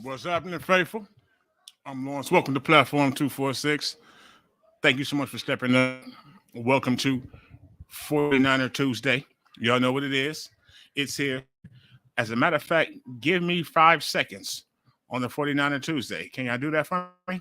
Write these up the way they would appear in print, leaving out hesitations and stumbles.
What's happening, faithful? I'm Lawrence. Welcome to Platform 246. Thank you so much for stepping up. Welcome to 49er Tuesday. Y'all know what it is. It's here. As a matter of fact, give me 5 seconds on the 49er Tuesday. Can y'all do that for me?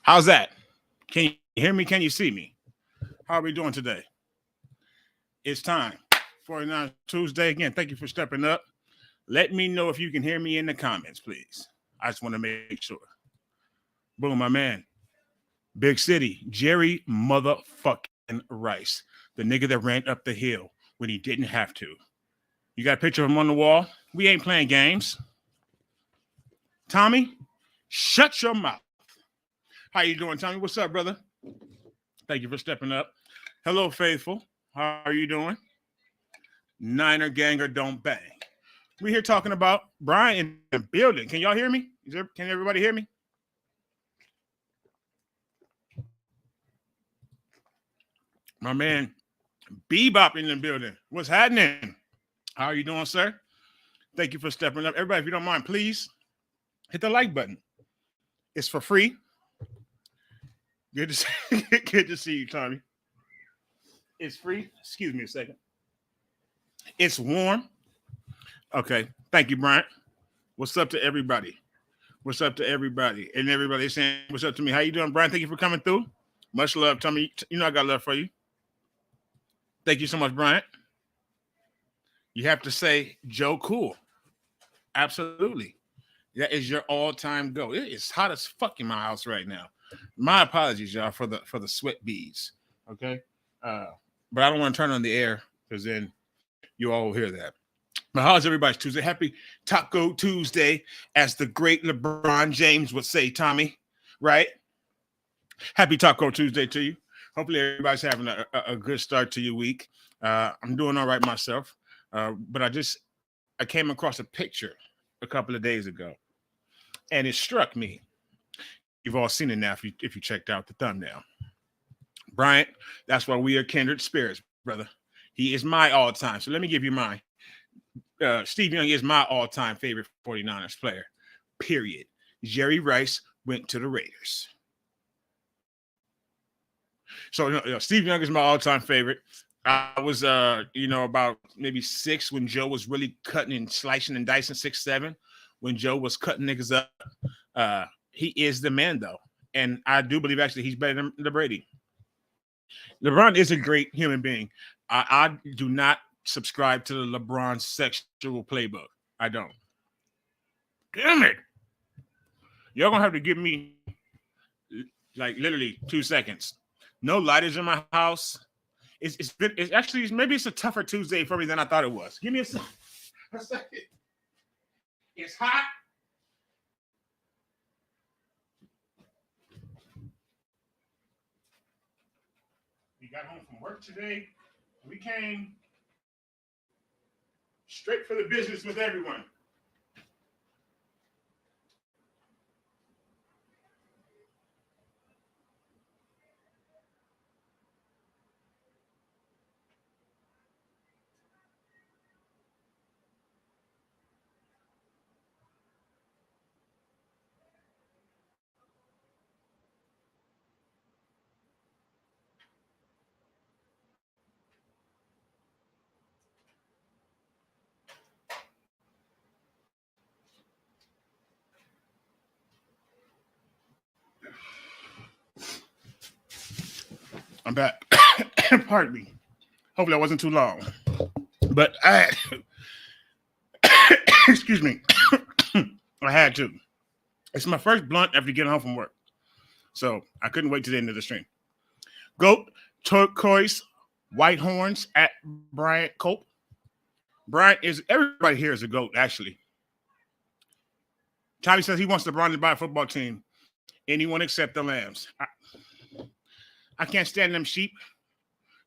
How's that? Can you hear me? Can you see me? How are we doing today? It's time. 49 Tuesday. Again, thank you for stepping up. Let me know if you can hear me in the comments, please. I just want to make sure. Boom, my man. Big City, Jerry motherfucking Rice, the nigga that ran up the hill when he didn't have to. You got a picture of him on the wall? We ain't playing games. Tommy, shut your mouth. How you doing, Tommy? What's up, brother? Thank you for stepping up. Hello, faithful. How are you doing? Niner ganger don't bang. We're here talking about Brian in the building. Can y'all hear me? Can everybody hear me? My man Bebop in the building. What's happening? How are you doing, sir? Thank you for stepping up. Everybody, if you don't mind, please hit the like button. It's for free. Good to see, good to see you, Tommy. It's free. Excuse me a second. It's warm. Okay. Thank you, Bryant. What's up to everybody? What's up to everybody? And everybody saying what's up to me. How you doing, Brian? Thank you for coming through. Much love, Tommy. You know I got love for you. Thank you so much, Bryant. You have to say Joe Cool. Absolutely. That is your all-time go. It is hot as fuck in my house right now. My apologies, y'all, for the sweat beads. Okay. But I don't want to turn on the air because then you all will hear that. But how's everybody's Tuesday? Happy Taco Tuesday, as the great LeBron James would say, Tommy. Right? Happy Taco Tuesday to you. Hopefully everybody's having a good start to your week. I'm doing all right myself. But I came across a picture a couple of days ago, and it struck me. You've all seen it now if you checked out the thumbnail. Bryant, that's why we are kindred spirits, brother. He is my all-time. So let me give you mine. Steve Young is my all-time favorite 49ers player, period. Jerry Rice went to the Raiders. So Steve Young is my all-time favorite. I was, about maybe 6 when Joe was really cutting and slicing and dicing, 6, 7, when Joe was cutting niggas up. He is the man, though. And I do believe, actually, he's better than the Brady. LeBron is a great human being. I do not subscribe to the LeBron sexual playbook. I don't. Damn it. Y'all going to have to give me, like, literally 2 seconds. No lighters in my house. It's actually, maybe it's a tougher Tuesday for me than I thought it was. Give me a second. It's hot. We got home from work today. We came straight for the business with everyone. I'm back. Pardon me. Hopefully I wasn't too long. But excuse me. I had to. It's my first blunt after getting home from work. So I couldn't wait to the end of the stream. Goat, turquoise, white horns at Bryant Cope. Bryant is, everybody here is a goat, actually. Tommy says he wants LeBron to buy a football team. Anyone except the Lambs. I can't stand them sheep,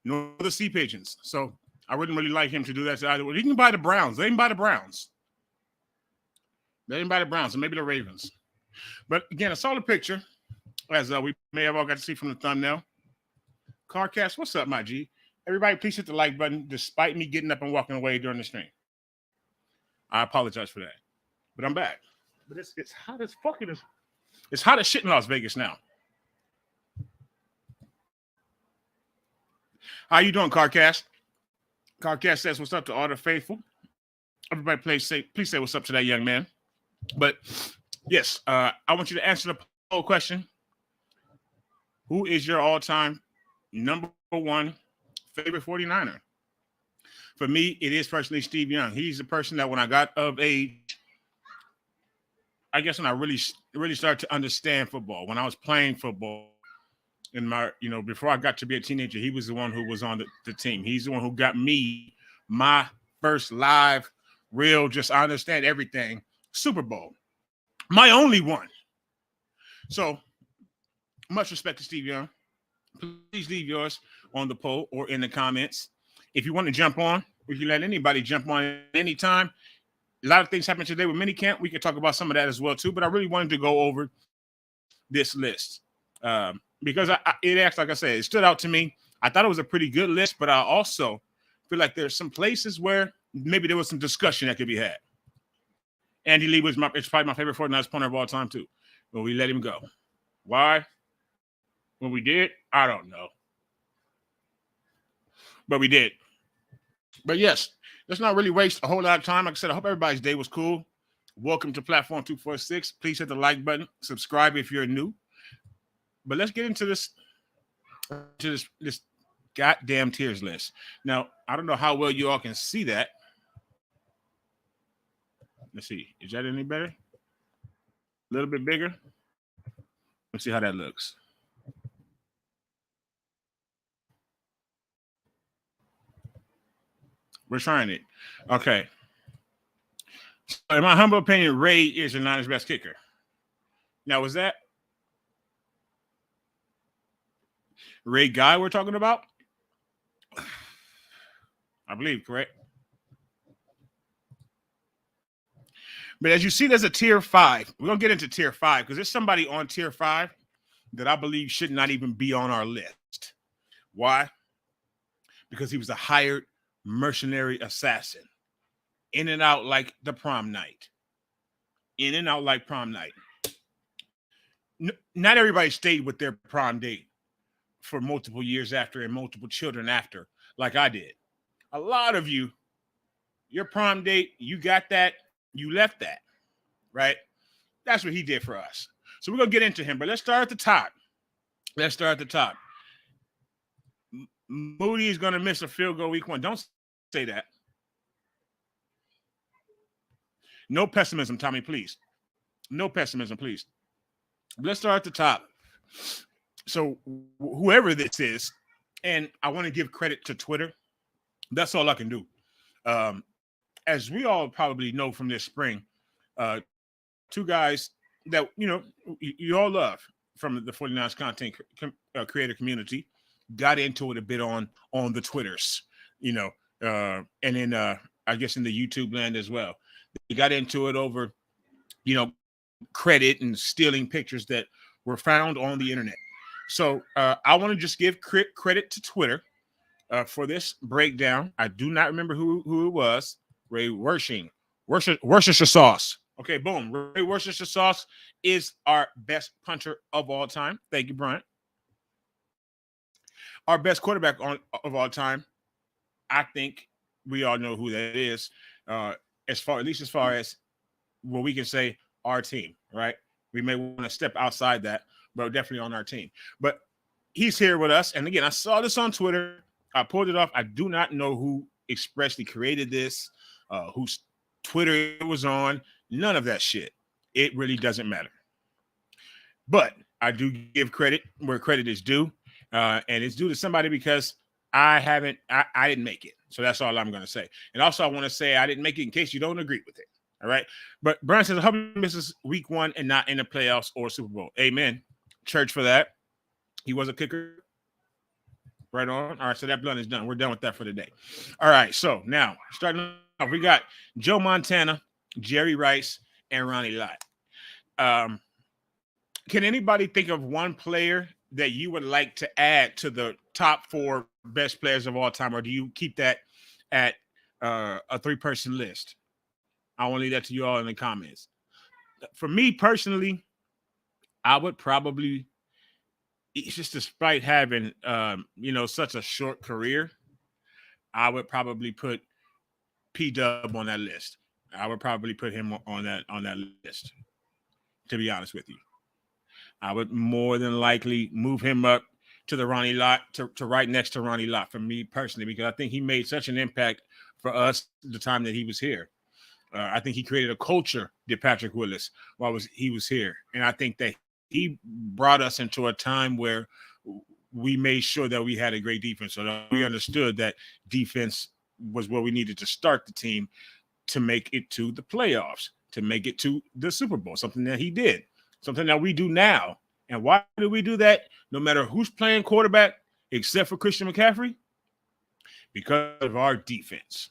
nor the sea pigeons. So I wouldn't really like him to do that to either. Well, he can buy the Browns. They can buy the Browns. They didn't buy the Browns, and maybe the Ravens. But again, I saw the picture, as we may have all got to see from the thumbnail. Carcast, what's up, my G? Everybody, please hit the like button, despite me getting up and walking away during the stream. I apologize for that. But I'm back. But it's hot as fucking it's hot as shit in Las Vegas now. How you doing, Carcast? Carcast says, what's up to all the faithful? Everybody, please say what's up to that young man. But yes, I want you to answer the poll question. Who is your all-time number one favorite 49er? For me, it is personally Steve Young. He's the person that when I got of age, I guess when I really started to understand football, when I was playing football in my, before I got to be a teenager, he was the one who was on the team. He's the one who got me my first live, real, just I understand everything, Super Bowl. My only one. So much respect to Steve Young. Please leave yours on the poll or in the comments. If you want to jump on, we can let anybody jump on at any time. A lot of things happened today with minicamp. We can talk about some of that as well, too. But I really wanted to go over this list because it acts, like I said, it stood out to me. I thought it was a pretty good list, but I also feel like there's some places where maybe there was some discussion that could be had. Andy Lee was it's probably my favorite 49ers punter of all time, too. But we let him go. Why? When we did, I don't know. But we did. But yes, let's not really waste a whole lot of time. Like I said, I hope everybody's day was cool. Welcome to Platform 246. Please hit the like button. Subscribe if you're new. But let's get into this goddamn tiers list. Now, I don't know how well you all can see that. Let's see. Is that any better? A little bit bigger? Let's see how that looks. We're trying it. Okay. So in my humble opinion, Ray is the Niners' best kicker. Now, was that Ray Guy we're talking about? I believe, correct? But as you see, there's a tier 5. We're going to get into tier 5 because there's somebody on tier 5 that I believe should not even be on our list. Why? Because he was a hired mercenary assassin. In and out like the prom night. In and out like prom night. Not everybody stayed with their prom date for multiple years after and multiple children after, like I did. A lot of you, your prom date, you got that, you left that, right? That's what he did for us. So we're going to get into him, but let's start at the top. Moody is going to miss a field goal week 1. Don't say that. No pessimism, Tommy, please. No pessimism, please. Let's start at the top. So whoever this is, and I want to give credit to Twitter. That's all I can do. As we all probably know from this spring, two guys that, you all love from the 49ers content creator community got into it a bit on the Twitters, and then I guess in the YouTube land as well. They got into it over, credit and stealing pictures that were found on the internet. So I want to just give credit to Twitter for this breakdown. I do not remember who it was. Ray Worcestershire Sauce. Okay, boom. Ray Worcestershire Sauce is our best punter of all time. Thank you, Brian. Our best quarterback of all time. I think we all know who that is. As far as what we can say, our team, right? We may want to step outside that, but definitely on our team. But he's here with us. And again, I saw this on Twitter. I pulled it off. I do not know who expressly created this, whose Twitter it was on. None of that shit. It really doesn't matter. But I do give credit where credit is due. And it's due to somebody because I didn't make it. So that's all I'm going to say. And also I want to say I didn't make it in case you don't agree with it. All right. But Brian says, I hope he misses week 1 and not in the playoffs or Super Bowl. Amen. Church for that. He was a kicker. Right on. All right, so that blunt is done. We're done with that for the day. All right, so now starting off, we got Joe Montana, Jerry Rice, and Ronnie Lott. Can anybody think of one player that you would like to add to the top 4 best players of all time, or do you keep that at a 3-person list? I want to leave that to you all in the comments. For me personally, I would probably, just despite having such a short career, I would probably put P-Dub on that list. I would probably put him on that list, to be honest with you. I would more than likely move him up to the Ronnie Lott, to right next to Ronnie Lott, for me personally, because I think he made such an impact for us the time that he was here. I think he created a culture, did Patrick Willis, while he was here. And I think that he brought us into a time where we made sure that we had a great defense, so that we understood that defense was where we needed to start the team to make it to the playoffs, to make it to the Super Bowl, something that he did, something that we do now. And why do we do that? No matter who's playing quarterback, except for Christian McCaffrey, because of our defense.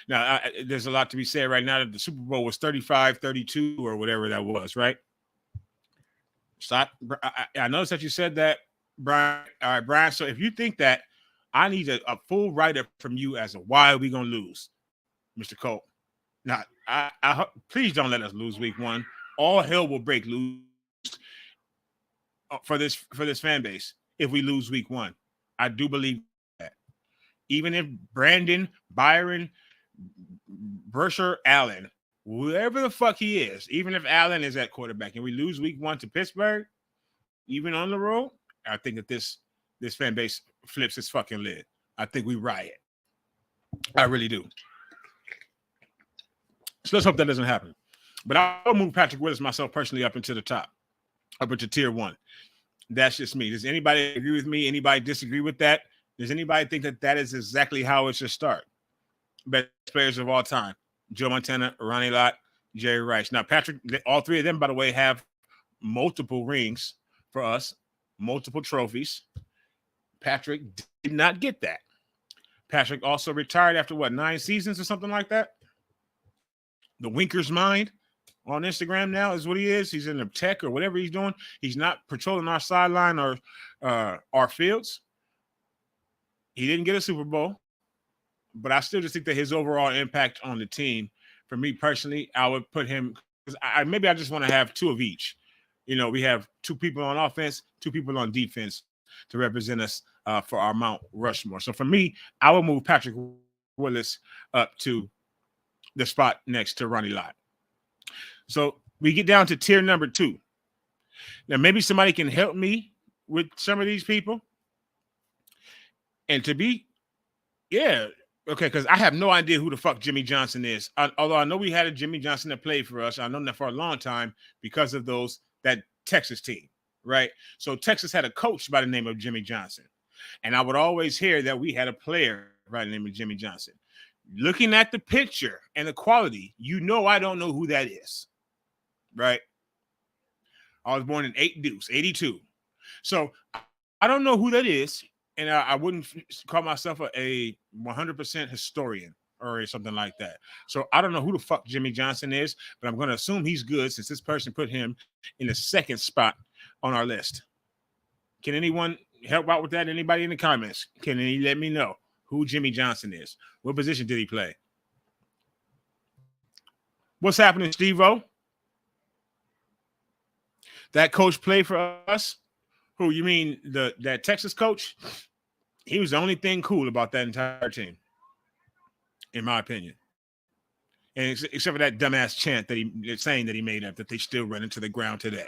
Now, there's a lot to be said right now that the Super Bowl was 35-32 or whatever that was, right? Stop. I noticed that you said that, Brian. All right, Brian. So if you think that, I need a full write-up from you as to why are we going to lose, Mr. Cole. Now, I please don't let us lose week 1. All hell will break loose for this fan base if we lose week 1. I do believe that. Even if Brandon, Byron, Bersher, Allen, whoever the fuck he is, even if Allen is at quarterback and we lose week 1 to Pittsburgh, even on the road, I think that this fan base flips its fucking lid. I think we riot. I really do. So let's hope that doesn't happen. But I'll move Patrick Willis myself personally up into the top, up into tier 1. That's just me. Does anybody agree with me? Anybody disagree with that? Does anybody think that that is exactly how it should start? Best players of all time: Joe Montana, Ronnie Lott, Jerry Rice. Now, Patrick, all 3 of them, by the way, have multiple rings for us, multiple trophies. Patrick did not get that. Patrick also retired after 9 seasons or something like that? The Winker's Mind on Instagram now is what he is. He's in the tech or whatever he's doing. He's not patrolling our sideline or our fields. He didn't get a Super Bowl, but I still just think that his overall impact on the team, for me personally, I would put him, because maybe I just want to have 2 of each. We have 2 people on offense, 2 people on defense to represent us for our Mount Rushmore. So for me, I would move Patrick Willis up to the spot next to Ronnie Lott. So we get down to tier number 2. Now, maybe somebody can help me with some of these people. And okay, because I have no idea who the fuck Jimmy Johnson is. Although I know we had a Jimmy Johnson that played for us. I know that for a long time because of that Texas team, right? So Texas had a coach by the name of Jimmy Johnson. And I would always hear that we had a player by the name of Jimmy Johnson. Looking at the picture and the quality, I don't know who that is, right? I was born in 82. So I don't know who that is, and I wouldn't call myself a 100% historian or something like that. So I don't know who the fuck Jimmy Johnson is, but I'm going to assume he's good since this person put him in the 2nd spot on our list. Can anyone help out with that? Anybody in the comments? Can you let me know who Jimmy Johnson is? What position did he play? What's happening, Steve-O? That coach played for us? Who, you mean that Texas coach? He was the only thing cool about that entire team, in my opinion. And except for that dumbass chant that saying that he made up, that they still run into the ground today.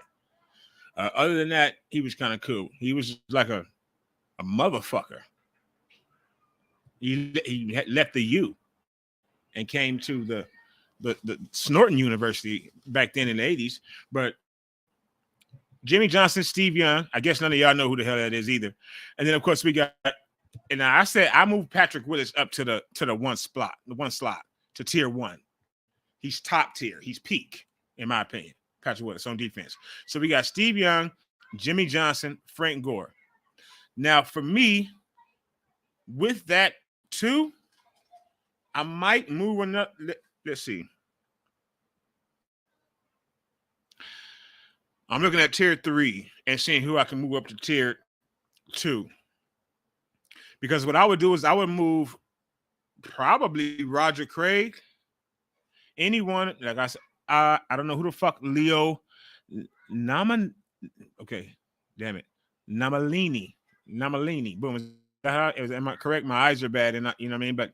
Other than that, he was kind of cool. He was like a motherfucker. He left the U and came to the Snorton University back then in the 80s. But Jimmy Johnson, Steve Young, I guess none of y'all know who the hell that is either. And then, of course, we got, and I said I moved Patrick Willis up to the one slot, to tier 1. He's top tier. He's peak, in my opinion. Patrick Willis on defense. So we got Steve Young, Jimmy Johnson, Frank Gore. Now, for me, with that too, I might move another. Let's see. I'm looking at tier 3 and seeing who I can move up to tier 2. Because what I would do is I would move probably Roger Craig. Anyone, like I said, I don't know who the fuck Leo Naman. Okay, damn it, Namalini. Boom. Am I correct? My eyes are bad, and you know what I mean. But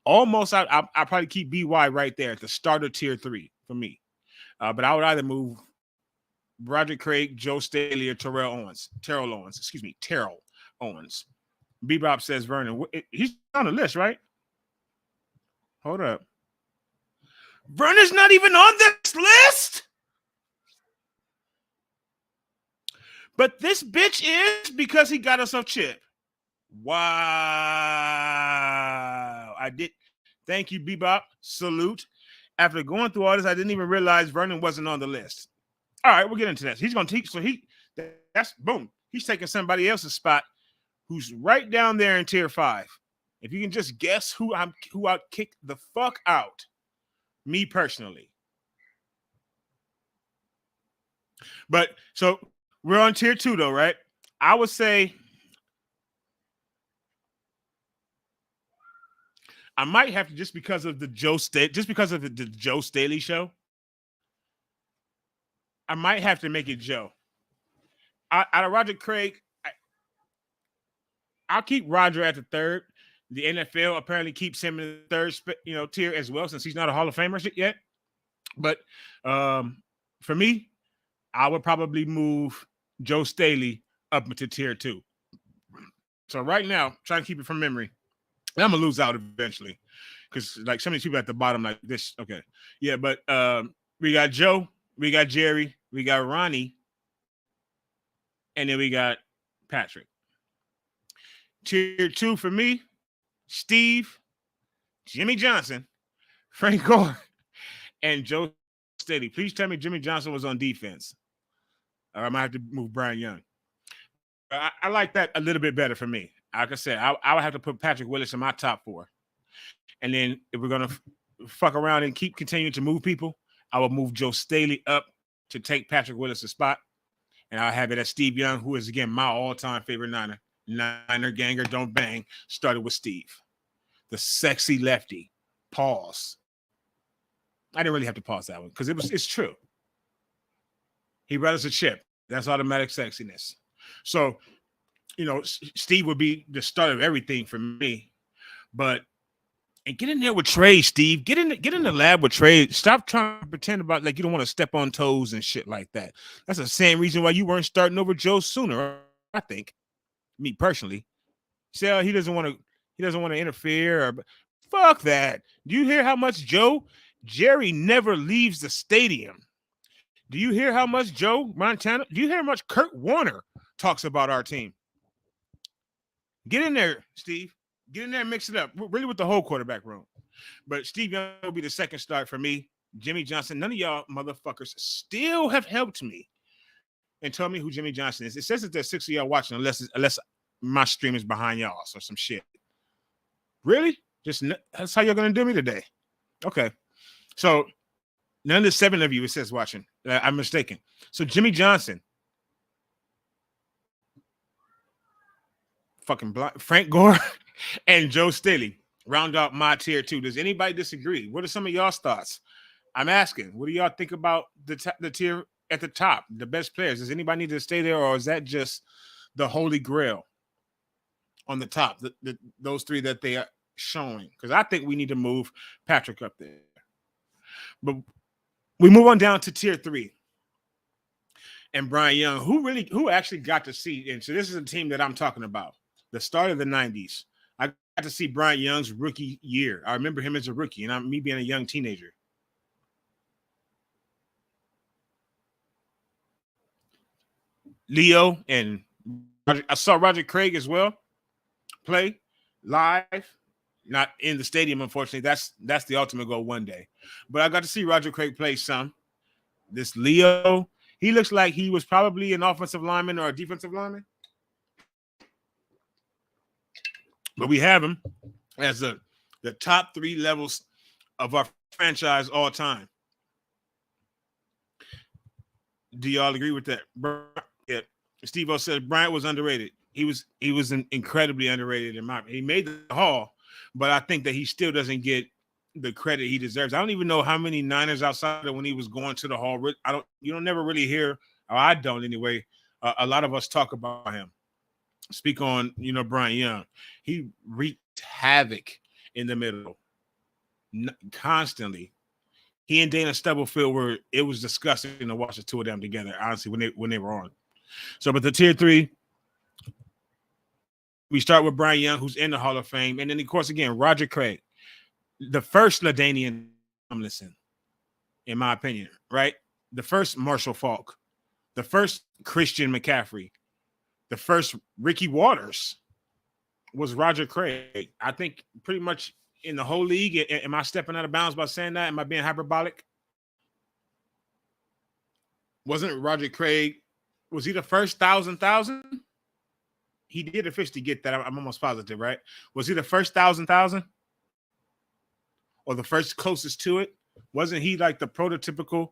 almost, I probably keep BY right there at the start of tier 3 for me. But I would either move Roger Craig, Joe Staley, or Terrell Owens. Terrell Owens. Bebop says Vernon. He's on the list, right? Hold up. Vernon's not even on this list. But this bitch is because he got us a chip. Wow. I did. Thank you, Bebop. Salute. After going through all this, I didn't even realize Vernon wasn't on the list. All right, we'll get into that. He's going to teach. So that's boom. He's taking somebody else's spot who's right down there in tier 5. If you can just guess who I'd kick the fuck out, me personally. But so we're on tier 2 though, right? I would say I might have to just because of the Joe Staley show. I might have to make it Joe. Out of Roger Craig, I'll keep Roger at the 3rd. The NFL apparently keeps him in the 3rd, tier as well, since he's not a Hall of Famer yet. But for me, I would probably move Joe Staley up into tier 2. So right now, trying to keep it from memory, I'm gonna lose out eventually because like some of these people at the bottom like this. Okay, yeah, but we got Joe, we got Jerry, we got Ronnie, and then we got Patrick. Tier 2 for me, Steve, Jimmy Johnson, Frank Gore, and Joe Staley. Please tell me Jimmy Johnson was on defense. Or I might have to move Brian Young. I like that a little bit better for me. Like I said, I would have to put Patrick Willis in my top 4. And then if we're going to fuck around and keep continuing to move people, I will move Joe Staley up to take Patrick Willis' spot. And I'll have it as Steve Young, who is, again, my all-time favorite Niner. Niner ganger, don't bang. Started with Steve. The sexy lefty. Pause. I didn't really have to pause that one because it's true. He brought us a chip. That's automatic sexiness. So, Steve would be the start of everything for me. But and get in there with Trey, Steve. Get in the lab with Trey. Stop trying to pretend about like you don't want to step on toes and shit like that. That's the same reason why you weren't starting over Joe sooner. I think, me personally. See, he doesn't want to interfere. Fuck that. Do you hear how much Jerry never leaves the stadium? Do you hear how much Joe Montana? Do you hear how much Kurt Warner talks about our team? Get in there, Steve. Get in there and mix it up. Really with the whole quarterback room. But Steve Young will be the second start for me. Jimmy Johnson. None of y'all motherfuckers still have helped me and tell me who Jimmy Johnson is. It says that there's 6 of y'all watching unless my stream is behind y'all or some shit. Really? That's how you're going to do me today. Okay. So none of the 7 of you, it says watching. I'm mistaken. So Jimmy Johnson. Fucking Frank Gore and Joe Staley round out my tier 2. Does anybody disagree? What are some of y'all's thoughts? I'm asking. What do y'all think about the tier at the top, the best players? Does anybody need to stay there, or is that just the holy grail on the top, those 3 that they are showing? Because I think we need to move Patrick up there. But we move on down to tier 3. And Brian Young, who actually got to see, and so this is a team that I'm talking about, the start of the 90s. I got to see Brian Young's rookie year. I remember him as a rookie, and me being a young teenager. Leo and I saw Roger Craig as well play live, not in the stadium, unfortunately. That's the ultimate goal one day. But I got to see Roger Craig play some. This Leo, he looks like he was probably an offensive lineman or a defensive lineman. but we have him as the top 3 levels of our franchise all time. Do y'all agree with that? Yeah. Steve-O said Bryant was underrated. He was incredibly underrated in my. He made the Hall, but I think that he still doesn't get the credit he deserves. I don't even know how many Niners outside of when he was going to the Hall. You don't never really hear, or I don't anyway. A lot of us talk about him. Speak on Bryant Young. He wreaked havoc in the middle constantly. He and Dana Stubblefield it was disgusting to watch the two of them together, honestly, when they were on. So, but the tier 3, we start with Bryant Young, who's in the Hall of Fame. And then, of course, again, Roger Craig, the first LaDainian Tomlinson, in my opinion, right? The first Marshall Faulk, the first Christian McCaffrey, the first Ricky Waters was Roger Craig. I think pretty much in the whole league. Am I stepping out of bounds by saying that? Am I being hyperbolic? Wasn't Roger Craig, was he the first 1,000? He did officially get that. I'm almost positive, right? Was he the first 1,000? Or the first closest to it? Wasn't he like the prototypical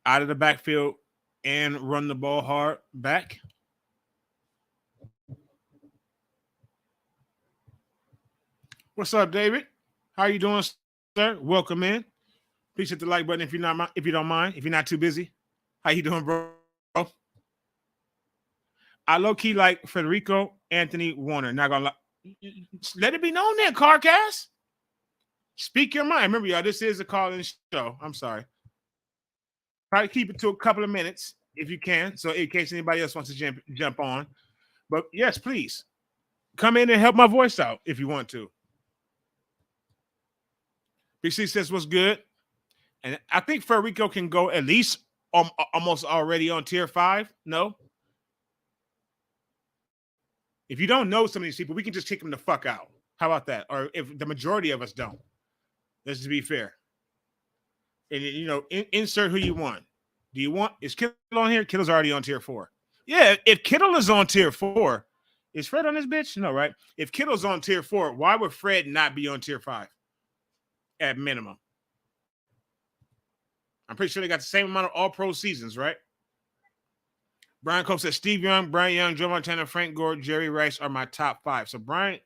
out of the backfield and run the ball hard back? What's up, David? How you doing, sir? Welcome in. Please hit the like button if you don't mind. If you're not too busy. How you doing, bro? I low-key like Federico Anthony Warner. Not gonna lie. Let it be known there, CarCast. Speak your mind. Remember, y'all, this is a call-in show. I'm sorry. Probably keep it to a couple of minutes if you can, so in case anybody else wants to jump on. But yes, please come in and help my voice out if you want to. BC says what's good, and I think Federico can go at least almost already on tier 5. No. If you don't know some of these people, we can just kick them the fuck out. How about that? Or if the majority of us don't, let's just be fair. And insert who you want. Do you want? Is Kittle on here? Kittle's already on tier 4. Yeah, if Kittle is on tier 4, is Fred on this bitch? No, right? If Kittle's on tier 4, why would Fred not be on tier 5? At minimum. I'm pretty sure they got the same amount of all-pro seasons, right? Brian Cope says Steve Young, Bryant Young, Joe Montana, Frank Gore, Jerry Rice are my top 5. So Bryant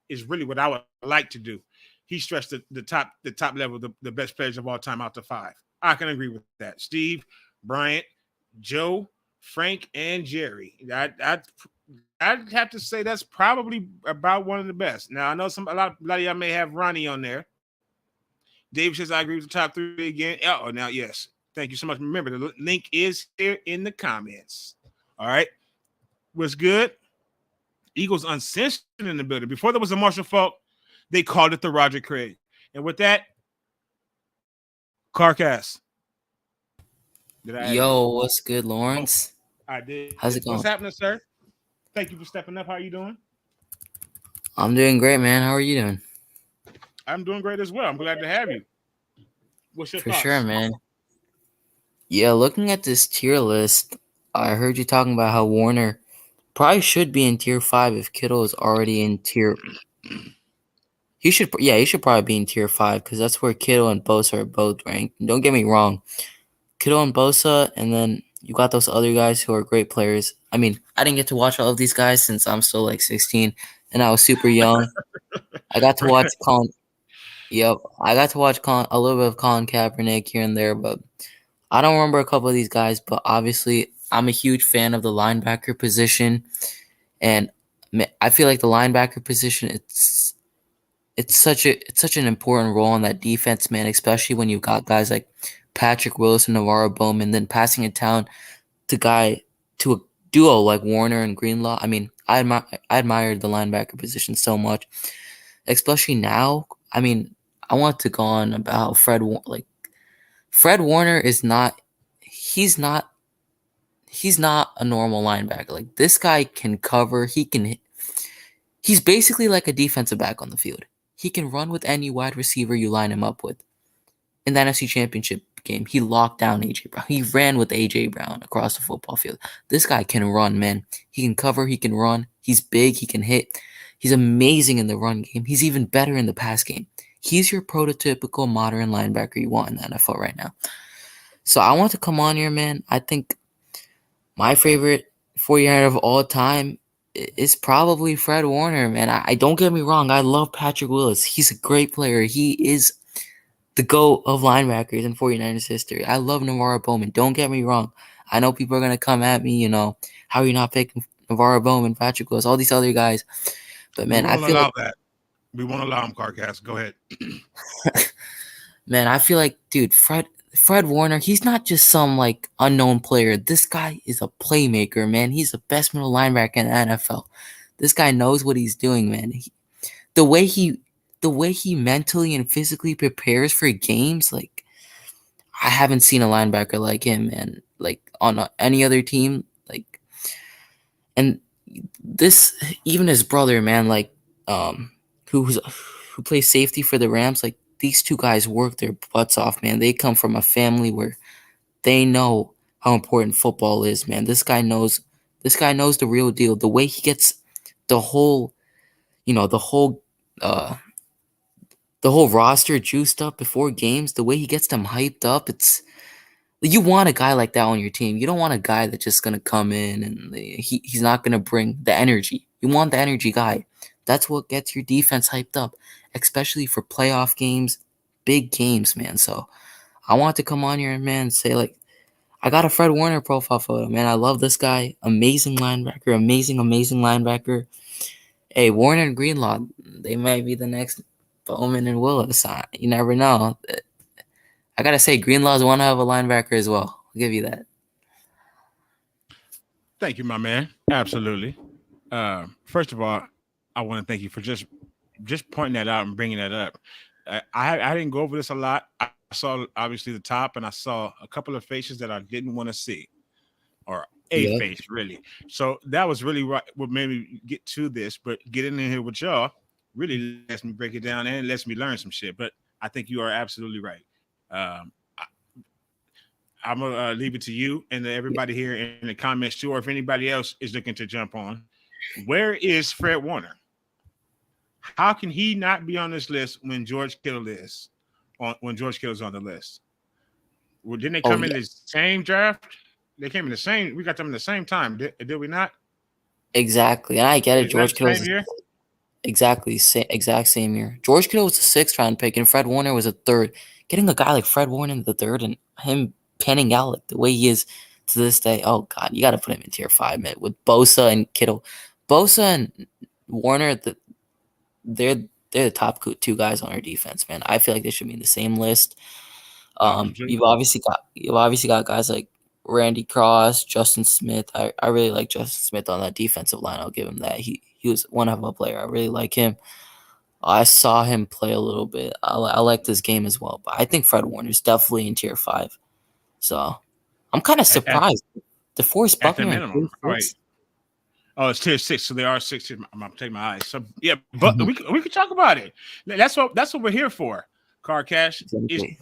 is really what I would like to do. He stretched the top level, the best players of all time out to 5. I can agree with that. Steve, Bryant, Joe, Frank, and Jerry. I'd have to say that's probably about one of the best. Now I know a lot of y'all may have Ronnie on there. Dave says I agree with the top 3 again. Oh, now yes. Thank you so much. Remember, the link is here in the comments. All right. What's good? Eagles Uncensored in the building. Before there was a Marshall Faulk, they called it the Roger Craig. And with that, CarCast. Yo, what's good, Lawrence? Oh, I did. How's it going? What's happening, sir? Thank you for stepping up. How are you doing? I'm doing great, man. How are you doing? I'm doing great as well. I'm glad to have you. What's your thoughts? For sure, man. Yeah, looking at this tier list, I heard you talking about how Warner probably should be in tier 5 if Kittle is already in tier. He should probably be in tier 5 because that's where Kittle and Bosa are both ranked. Don't get me wrong, Kittle and Bosa, and then you got those other guys who are great players. I mean, I didn't get to watch all of these guys since I'm still like 16 and I was super young. I got to watch Colin. Yep, I got to watch a little bit of Colin Kaepernick here and there, but I don't remember a couple of these guys. But obviously, I'm a huge fan of the linebacker position, and I feel like the linebacker position it's such an important role in that defense, man. Especially when you've got guys like Patrick Willis and Navarro Bowman, then passing it down to a duo like Warner and Greenlaw. I mean, I admired the linebacker position so much, especially now. I mean, I want to go on about Fred Warner is not. He's not a normal linebacker. Like, this guy can cover. He's basically like a defensive back on the field. He can run with any wide receiver you line him up with. In the NFC Championship game, he locked down A.J. Brown. He ran with A.J. Brown across the football field. This guy can run, man. He can cover. He can run. He's big. He can hit. He's amazing in the run game. He's even better in the pass game. He's your prototypical modern linebacker you want in the NFL right now. So I want to come on here, man. I think my favorite 49er of all time is probably Fred Warner, man. I don't get me wrong. I love Patrick Willis. He's a great player. He is the GOAT of linebackers in 49ers history. I love Navarro Bowman. Don't get me wrong. I know people are going to come at me, how are you not picking Navarro Bowman, Patrick Willis, all these other guys. But, man, we I won't feel allow like, that. We won't allow him, Carcast. Go ahead. man, I feel like, dude, Fred Warner, he's not just some, like, unknown player. This guy is a playmaker, man. He's the best middle linebacker in the NFL. This guy knows what he's doing, man. The way he mentally and physically prepares for games, like, I haven't seen a linebacker like him, man. Like, on any other team, like, and this, even his brother, man, like, who plays safety for the Rams, like, these two guys work their butts off, man. They come from a family where they know how important football is, man. This guy knows the real deal. The way he gets the whole, the whole roster juiced up before games, the way he gets them hyped up, you want a guy like that on your team. You don't want a guy that's just gonna come in and he's not gonna bring the energy. You want the energy guy. That's what gets your defense hyped up, especially for playoff games, big games, man. So I want to come on here and, man, say, like, I got a Fred Warner profile photo, man. I love this guy. Amazing linebacker. Amazing linebacker. Hey, Warner and Greenlaw, they might be the next Bowman and Willis. You never know. I gotta say, Greenlaw's one hell of a linebacker as well. I'll give you that. Thank you, my man. Absolutely. First of all, I want to thank you for just pointing that out and bringing that up. I didn't go over this a lot. I saw obviously the top, and I saw a couple of faces that I didn't want to see, or a face really. So that was really what made me get to this. But getting in here with y'all really lets me break it down and lets me learn some shit. But I think you are absolutely right. I'm gonna leave it to you and everybody here in the comments too, or if anybody else is looking to jump on. Where is Fred Warner? How can he not be on this list when George Kittle is when George Kittle's on the list? Well, didn't they come in the same draft? They came in the same. We got them in the same time. Did we not? Exactly, and I get it. George Kittle year. Exactly, exact same year. George Kittle was a 6th round pick, and Fred Warner was a 3rd. Getting a guy like Fred Warner in the 3rd and him panning out like the way he is to this day, oh God, you got to put him in tier 5, man. With Bosa and Kittle, Bosa and Warner, they're the top 2 guys on our defense, man. I feel like they should be in the same list. You've obviously got guys like Randy Cross, Justin Smith. I really like Justin Smith on that defensive line. I'll give him that. He was one of a player. I really like him. I saw him play a little bit. I like this game as well. But I think Fred Warner's definitely in tier 5. So I'm kind of surprised. DeForest Buckner. Right. Oh, it's tier 6, so they are 6. I'm taking my eyes. So yeah, but we could talk about it. That's what we're here for. Car Cash. Exactly.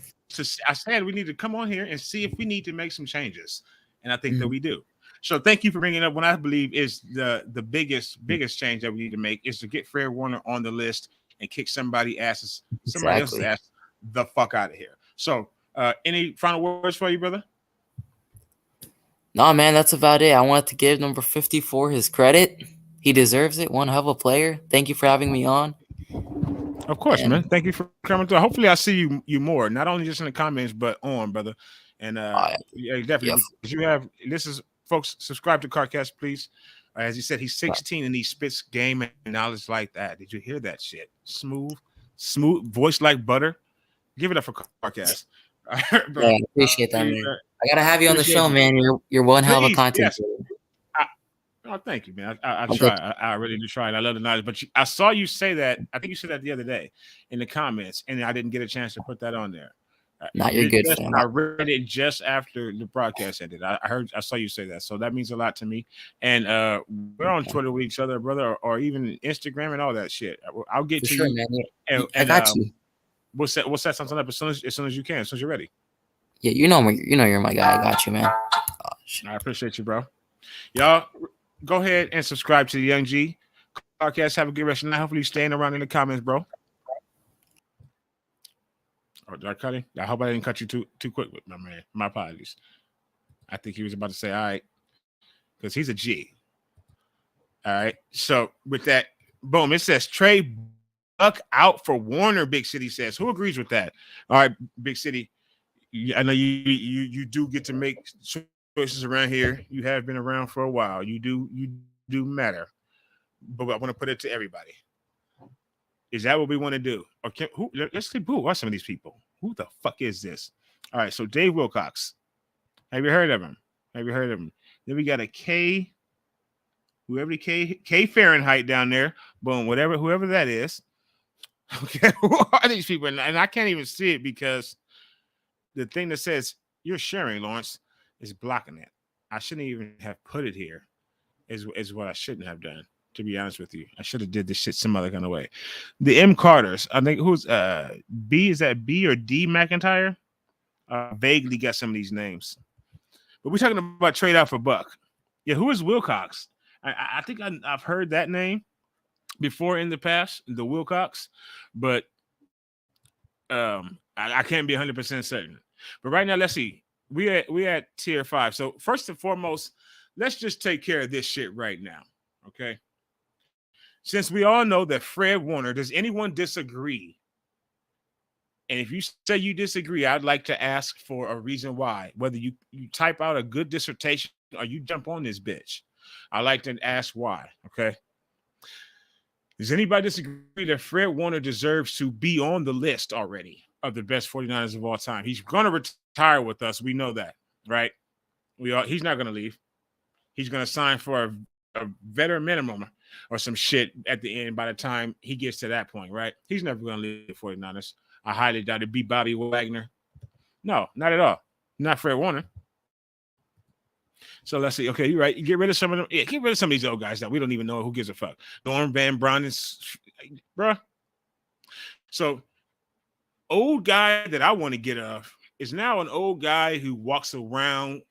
I said we need to come on here and see if we need to make some changes, and I think that we do. So thank you for bringing up what I believe is the biggest change that we need to make is to get Fred Warner on the list and kick somebody else's ass the fuck out of here. So any final words for you, brother? No, man, that's about it. I wanted to give number 54 his credit. He deserves it. One hell of a player. Thank you for having me on. Of course, man. Thank you for coming through. Hopefully I see you more, not only just in the comments, but on, brother. And yeah, definitely. Yes. This is, folks, subscribe to CarCast, please. As he said, he's 16 and he spits game and knowledge like that. Did you hear that shit? Smooth, voice like butter. Give it up for CarCast. Yeah, I appreciate that, man. I gotta have you on the show, man. You're one hell of a content. Yes. Oh, thank you, man. I try. I really do try, and I love the knowledge. But I saw you say that. I think you said that the other day in the comments, and I didn't get a chance to put that on there. Not you're good, fam. I read it just after the broadcast ended. I saw you say that, so that means a lot to me. And we're on Twitter with each other, brother, or even Instagram and all that shit. I'll get to you. Man. I got you. We'll set something up as soon as you can, as soon as you're ready. Yeah, you're my guy. I got you, man. I appreciate you, bro. Y'all go ahead and subscribe to the Young G podcast. Have a good rest of the night. Hopefully, you staying around in the comments, bro. Oh, did I cut him? I hope I didn't cut you too quick with my man. My apologies. I think he was about to say, all right, because he's a G. All right. So with that, boom, it says Trey Buck out for Warner. Big City says. Who agrees with that? All right, Big City. I know you do get to make choices around here. You have been around for a while. You do matter. But I want to put it to everybody. Is that what we want to do? Or let's see who are some of these people. Who the fuck is this? All right, so Dave Wilcox. Have you heard of him? Then we got a K, whoever K Fahrenheit down there. Boom, whoever that is. Okay, who are these people? And I can't even see it because the thing that says you're sharing, Lawrence, is blocking it. I shouldn't even have put it here. Is what I shouldn't have done. To be honest with you, I should have did this shit some other kind of way. The M Carters, I think who's B, is that B or D McIntyre? Vaguely got some of these names, but we're talking about trade out for Buck. Yeah, who is Wilcox? I think I've heard that name before in the past, the Wilcox, but I can't be 100% certain. But right now, let's see. We at tier 5. So first and foremost, let's just take care of this shit right now, okay? Since we all know that Fred Warner, does anyone disagree? And if you say you disagree, I'd like to ask for a reason why. Whether you type out a good dissertation or you jump on this bitch. I'd like to ask why, okay? Does anybody disagree that Fred Warner deserves to be on the list already of the best 49ers of all time? He's going to retire with us. We know that, right? He's not going to leave. He's going to sign for a veteran minimum or some shit at the end by the time he gets to that point, right? He's never going to leave the 49ers. I highly doubt it. Be Bobby Wagner. No, not at all. Not Fred Warner. So let's see. Okay, you're right. You get rid of some of them. Yeah, get rid of some of these old guys that we don't even know who gives a fuck. Norm Van Braun is, bruh. So, old guy that I want to get off is now an old guy who walks around,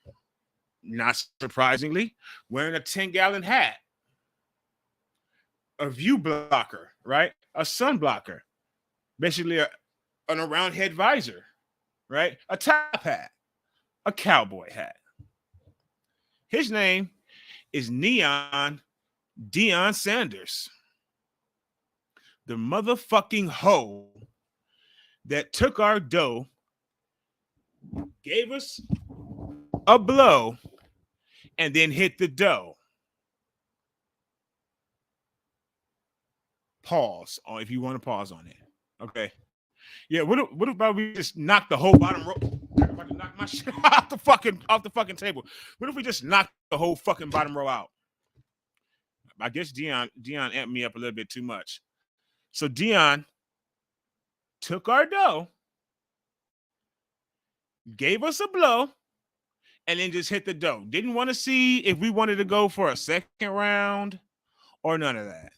not surprisingly, wearing a 10-gallon hat. A view blocker, right? A sun blocker, basically an around head visor, right? A top hat, a cowboy hat. His name is Neon Deion Sanders, the motherfucking hoe that took our dough, gave us a blow, and then hit the dough. Pause on if you want to pause on it. Okay. Yeah, what about we just knock the whole bottom row? I'm about to knock my shit off the fucking table. What if we just knock the whole fucking bottom row out? I guess Deion amped me up a little bit too much. So Deion took our dough, gave us a blow, and then just hit the dough. Didn't want to see if we wanted to go for a second round or none of that.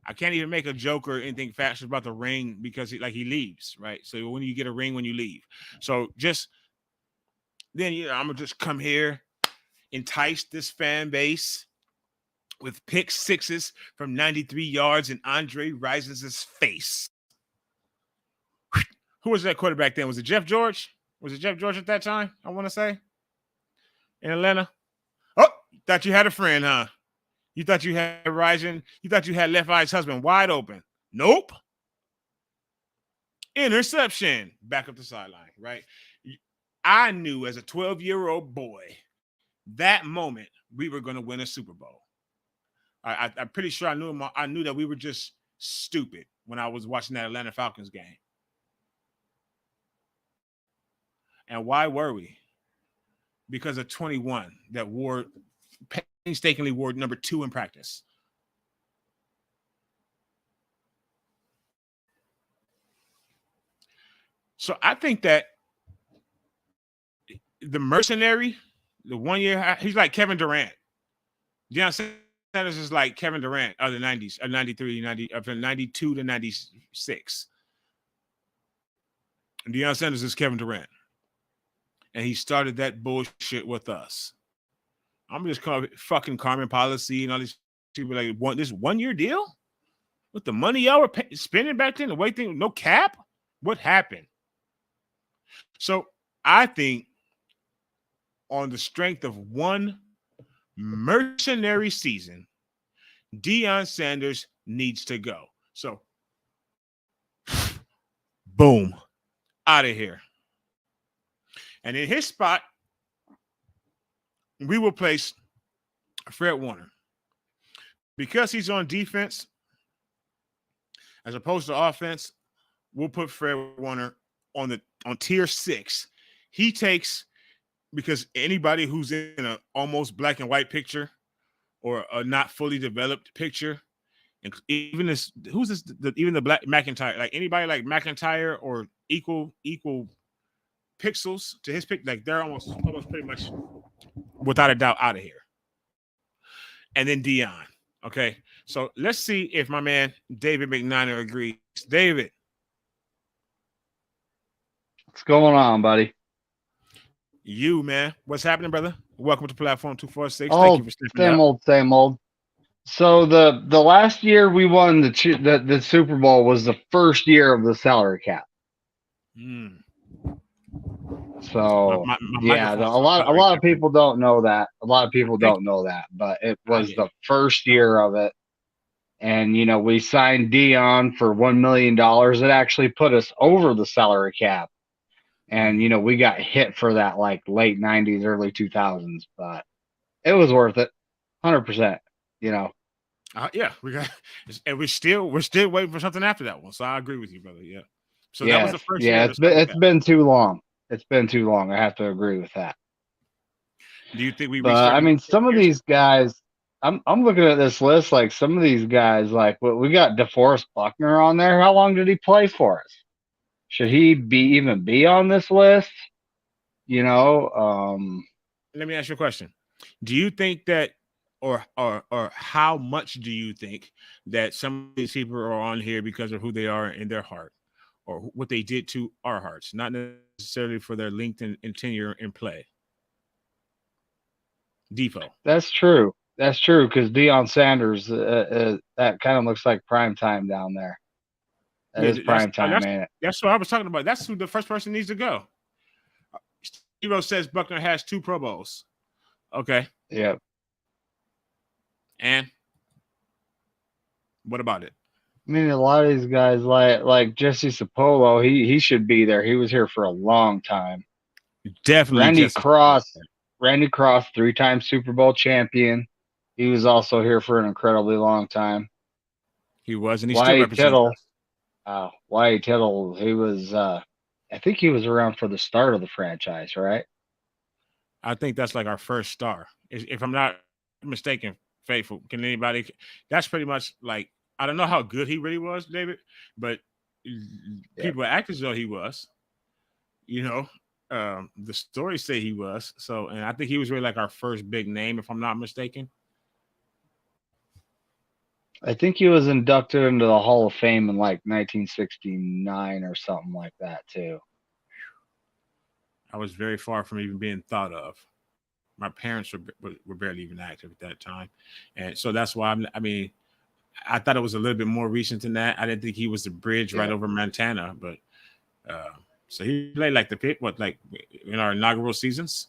I can't even make a joke or anything factual about the ring because he leaves, right? So when you get a ring when you leave. So just then, I'm going to just come here, entice this fan base with pick sixes from 93 yards in Andre Rison's face. Who was that quarterback then? Was it Jeff George? Was it Jeff George at that time, I want to say? In Atlanta? Oh, thought you had a friend, huh? You thought you had Rison. You thought you had Left Eye's husband wide open. Nope. Interception. Back up the sideline, right? I knew as a 12-year-old boy that moment we were going to win a Super Bowl. I'm pretty sure I knew that we were just stupid when I was watching that Atlanta Falcons game. And why were we? Because of 21 that painstakingly wore number 2 in practice. So I think that the mercenary, the 1 year, he's like Kevin Durant. Deion Sanders is like Kevin Durant of the 90s, of 93, 90, from 92 to 96. And Deion Sanders is Kevin Durant. And he started that bullshit with us. I'm just call it fucking Carmen policy and all these people like want this 1 year deal with the money y'all were spending back then. The way thing, no cap. What happened? So I think on the strength of one mercenary season, Deion Sanders needs to go. So, boom, out of here. And in his spot, we will place Fred Warner. Because he's on defense, as opposed to offense, we'll put Fred Warner on tier 6. He takes, because anybody who's in a almost black and white picture or a not fully developed picture, and even this, who's this? Even the Black McIntyre, like anybody like McIntyre or equal pixels to his pick, like they're almost pretty much without a doubt out of here. And then Deion. Okay, so let's see if my man David McNiner agrees. David, what's going on, buddy? You, man, what's happening, brother? Welcome to Platform 246. Oh, Thank you for stepping up. Same old. So the last year we won the Super Bowl was the first year of the salary cap. So a lot of people don't know that. A lot of people don't know that, but it was the first year of it. And we signed Deion for $1 million. It actually put us over the salary cap. And we got hit for that like late 90s, early 2000s, but it was worth it. 100%, yeah, we got, and we're still waiting for something after that one. So I agree with you, brother. Yeah. So that was the first year. It's been too long. It's been too long. I have to agree with that. Do you think we? But I mean, some of these guys, I'm looking at this list. Like some of these guys, like we got DeForest Buckner on there. How long did he play for us? Should he even be on this list? Let me ask you a question. Do you think that, or how much do you think that some of these people are on here because of who they are in their heart, or what they did to our hearts, not necessarily for their length and tenure in play? Defo. That's true. That's true, because Deion Sanders, that kind of looks like prime time down there. That is prime time, ain't it? That's what I was talking about. That's who the first person needs to go. Steve says Buckner has 2 Pro Bowls. Okay. Yep. And what about it? I mean, a lot of these guys, like Jesse Sapolo, he should be there. He was here for a long time. Definitely. Randy Cross, 3-time Super Bowl champion. He was also here for an incredibly long time. He was, and he still represents us. Wyatt Tittle, he was, I think he was around for the start of the franchise, right? I think that's like our first star. If I'm not mistaken, Faithful, can anybody? That's pretty much like, I don't know how good he really was, David, but people act as though he was. The stories say he was. So, and I think he was really like our first big name, if I'm not mistaken. I think he was inducted into the Hall of Fame in like 1969 or something like that too. I was very far from even being thought of. My parents were barely even active at that time. And so that's why I thought it was a little bit more recent than that. I didn't think he was the bridge right over Montana, but so he played like the pit, like in our inaugural seasons.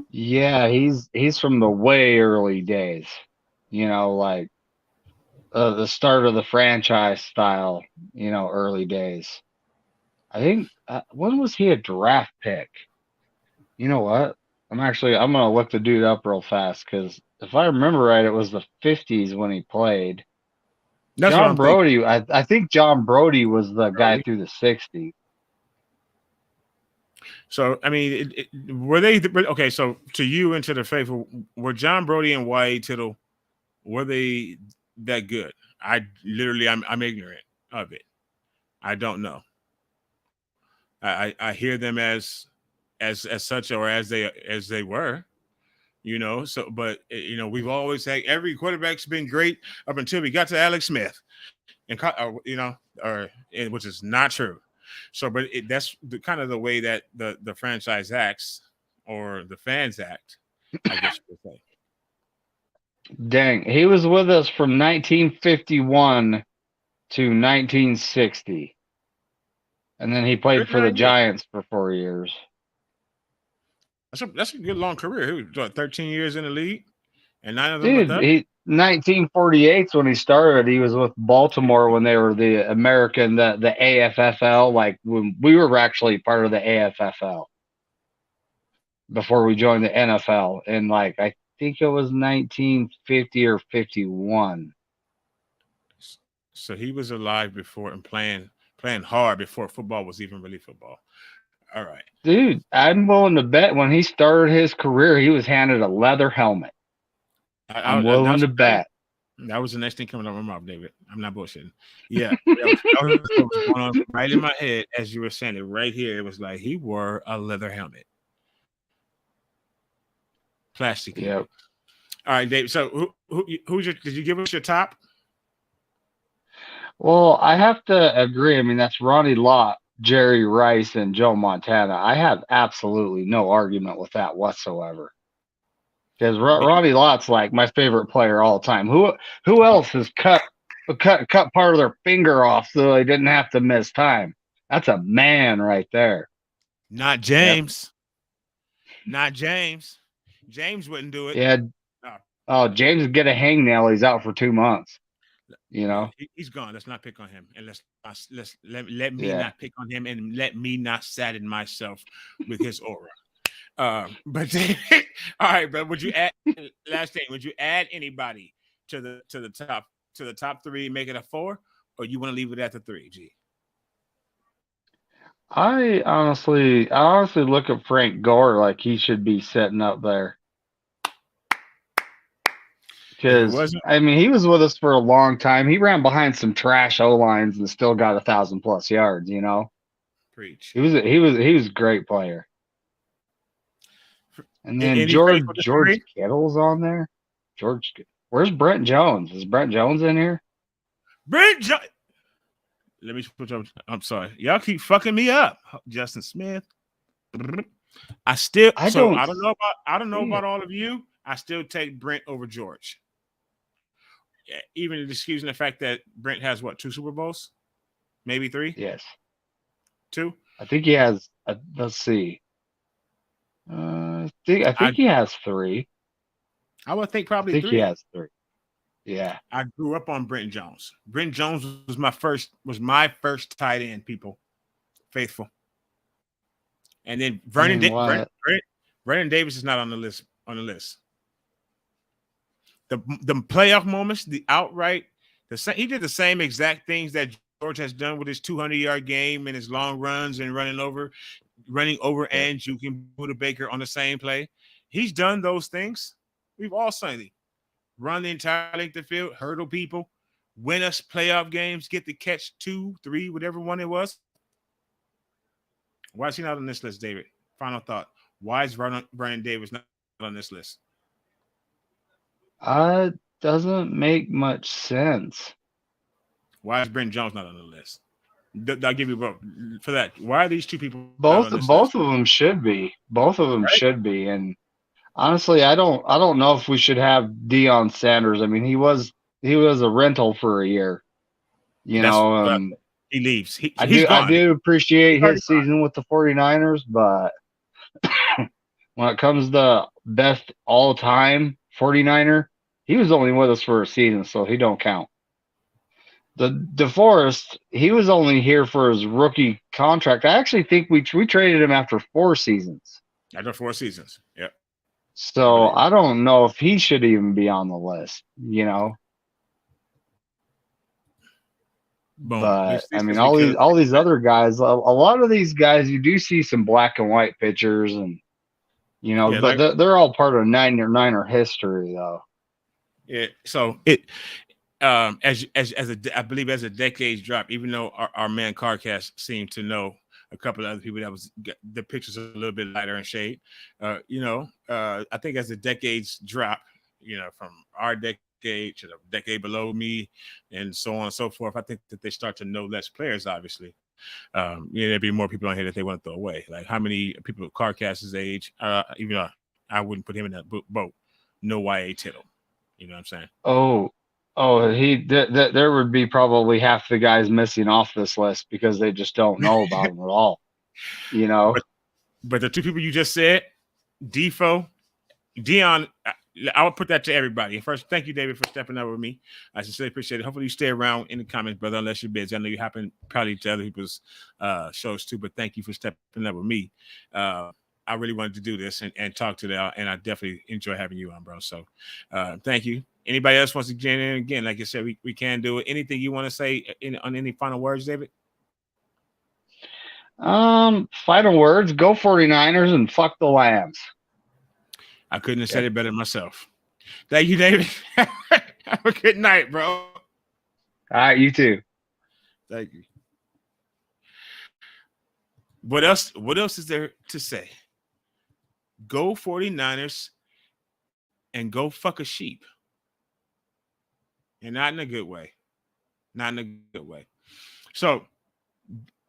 Yeah, he's from the way early days, like the start of the franchise style, early days. I think when was he a draft pick? You know what? I'm gonna look the dude up real fast, because if I remember right, it was the 50s when he played. That's John Brody. I think John Brody was the guy through the 60s. So I mean, were they okay? So to you and to the faithful, were John Brody and Wyatt Tittle, were they that good? I'm ignorant of it. I don't know. I hear them as such, or as they were, So, but we've always had, every quarterback's been great up until we got to Alex Smith, and which is not true. So, but that's the kind of the way that the franchise acts, or the fans act. I guess you could say. Dang, he was with us from 1951 to 1960. And then he played for the Giants for 4 years. That's a good long career. He was 13 years in the league, and 9 of them with us. 1948 when he started. He was with Baltimore when they were the American, the AFFL. Like when we were actually part of the AFFL before we joined the NFL. And like I think it was 1950 or 51. So he was alive before and playing hard before football was even really football. All right. Dude, I'm willing to bet when he started his career, he was handed a leather helmet. I'm willing to bet. That was the next thing coming out of my mouth, David. I'm not bullshitting. Yeah. That was going on right in my head as you were saying it right here. It was like he wore a leather helmet. Plastic. Yep. All right, David. So did you give us your top? Well, I have to agree. I mean, that's Ronnie Lott, Jerry Rice, and Joe Montana. I have absolutely no argument with that whatsoever. Because Ronnie Lott's like my favorite player all the time. Who else has cut part of their finger off so they didn't have to miss time? That's a man right there. Not James. Yep. Not James. James wouldn't do it. Yeah. No. Oh, James would get a hangnail. He's out for 2 months. You know, he's gone. Let's not pick on him, and let me not pick on him, and let me not sadden myself with his aura. But all right, but would you add last thing? Would you add anybody to the top 3, make it a 4, or you want to leave it at the 3? G. I honestly look at Frank Gore like he should be sitting up there. Because I mean, he was with us for a long time. He ran behind some trash O-lines and still got 1,000+ yards. You know, preach. He was a great player. And then George Kittle's on there. Where's Brent Jones? Is Brent Jones in here? Brent Jones. Let me put up. I'm sorry, y'all keep fucking me up. Justin Smith. I don't know about all of you. I still take Brent over George. Yeah, even excusing the fact that Brent has 2 Super Bowls, maybe 3. Yes, 2. I think he has. Let's see. I think he has 3. I would think probably 3. I think he has 3. Yeah. I grew up on Brent Jones. Brent Jones was my first tight end, people. Faithful. And then Vernon Davis is not on the list. The playoff moments, the outright, he did the same exact things that George has done with his 200-yard game and his long runs and running over and juking Buda Baker on the same play. He's done those things. We've all seen it. Run the entire length of the field, hurdle people, win us playoff games, get the catch 2, 3, whatever one it was. Why is he not on this list, David? Final thought. Why is Vernon Davis not on this list? Doesn't make much sense. Why is Brent Jones not on the list? I'll give you both for that. Why are these 2 people? Both of them should be. Both of them should be. And honestly, I don't know if we should have Deion Sanders. I mean, he was a rental for a year. You know, he leaves. I do appreciate his season with the 49ers, but when it comes to best all-time 49er, he was only with us for a season, so he don't count. The DeForest, he was only here for his rookie contract. I actually think we traded him after 4 seasons. After 4 seasons, yeah. So I don't know if he should even be on the list, you know. Boom. But I mean, all these other guys, a lot of these guys, you do see some black and white pictures, and you know, but they're all part of Niner history, though. Yeah. So it, I believe as a decades drop, even though our man Carcast seemed to know a couple of other people that was the pictures are a little bit lighter in shade. I think as the decades drop, you know, from our decade to the decade below me and so on and so forth, I think that they start to know less players, obviously. There'd be more people on here that they want to throw away. Like how many people Carcast's age, even I wouldn't put him in that boat. No YA Tittle. You know what I'm saying? There would be probably half the guys missing off this list because they just don't know about him at all. You know, but the two people you just said, Defoe, Dion, I would put that to everybody. First, thank you, David, for stepping up with me. I sincerely appreciate it. Hopefully, you stay around in the comments, brother, unless you're busy. I know you happen probably to other people's shows too, but thank you for stepping up with me. I really wanted to do this and talk to them, and I definitely enjoy having you on, bro. So, thank you. Anybody else wants to get in? Again, like I said, we can do it. Anything you want to say on any final words, David? Final words, go 49ers and fuck the Lambs. I couldn't have said it better myself. Thank you, David. Have a good night, bro. All right, you too. Thank you. What else is there to say? Go 49ers and go fuck a sheep. And not in a good way. Not in a good way. So,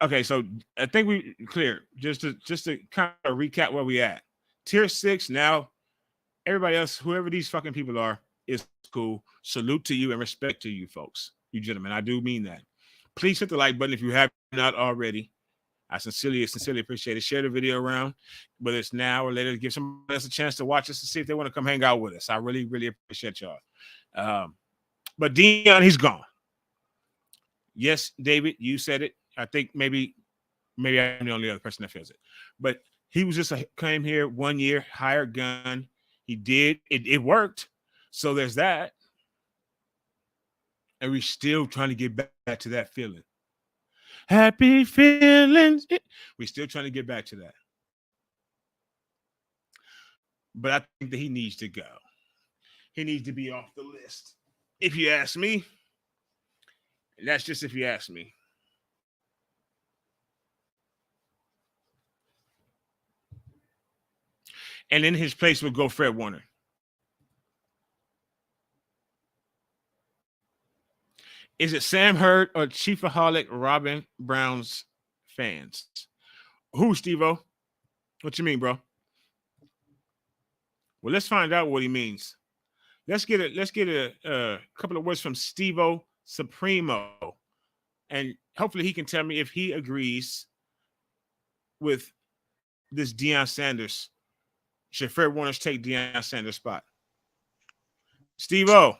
okay, so I think we clear. Just to kind of recap where we at. Tier 6 now. Everybody else, whoever these fucking people are, is cool. Salute to you and respect to you, folks. You gentlemen, I do mean that. Please hit the like button if you have not already. I sincerely appreciate it. Share the video around, whether it's now or later, to give somebody else a chance to watch us to see if they want to come hang out with us. I really, really appreciate y'all. But Dion, he's gone. Yes, David, you said it. I think maybe I'm the only other person that feels it. But he was just came here 1 year, hired gun. He did. It worked. So there's that. And we're still trying to get back to that feeling. Happy feelings. We're still trying to get back to that. But I think that he needs to go. He needs to be off the list. If you ask me, and that's just if you ask me. And in his place would go Fred Warner. Is it Sam Hurd or Chiefaholic Robin Brown's fans? Who, Steve-O? What you mean, bro? Well, let's find out what he means. Let's get a couple of words from Steve-O Supremo. And hopefully he can tell me if he agrees with this Deion Sanders. Should Fred Warner's take Deion Sanders' spot? Steve-O.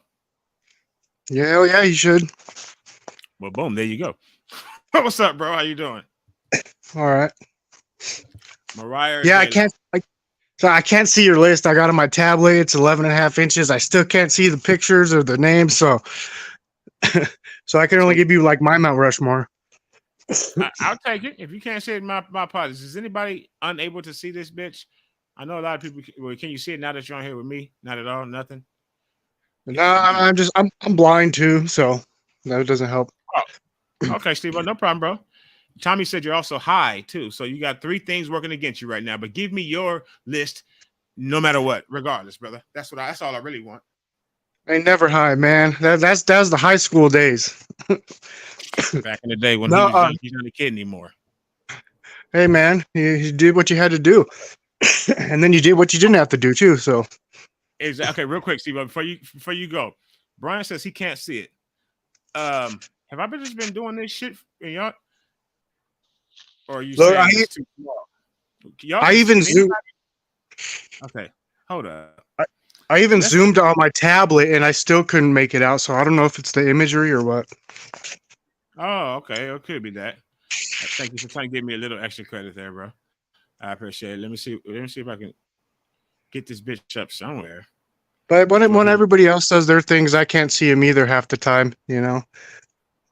Yeah, he should. Well, boom, there you go. What's up, bro? How you doing? All right. Mariah. Yeah, I can't see your list. I got on my tablet. It's 11.5 inches. I still can't see the pictures or the names, so I can only give you like my Mount Rushmore. I'll take it. If you can't see it, my apologies. Is anybody unable to see this bitch? I know a lot of people. Well, can you see it now that you're on here with me? Not at all. Nothing. No, I'm blind too, so that doesn't help. Oh, okay, Steve. No problem, bro. Tommy said you're also high too, so you got 3 things working against you right now. But give me your list, no matter what, regardless, brother. That's all I really want. I ain't never high, man. That's the high school days. Back in the day when he's not a kid anymore. Hey, man, you did what you had to do, and then you did what you didn't have to do too. So, exactly. Okay, real quick, Steve. Before you go, Brian says he can't see it. Have I just been doing this shit in y'all? Or are you saying it's too small? I even zoomed. Okay, hold up. I even zoomed on my tablet and I still couldn't make it out. So I don't know if it's the imagery or what. Oh, okay. It could be that. Thank you for trying to give me a little extra credit there, bro. I appreciate it. Let me see if I can get this bitch up somewhere. But when everybody else does their things, I can't see them either half the time, you know.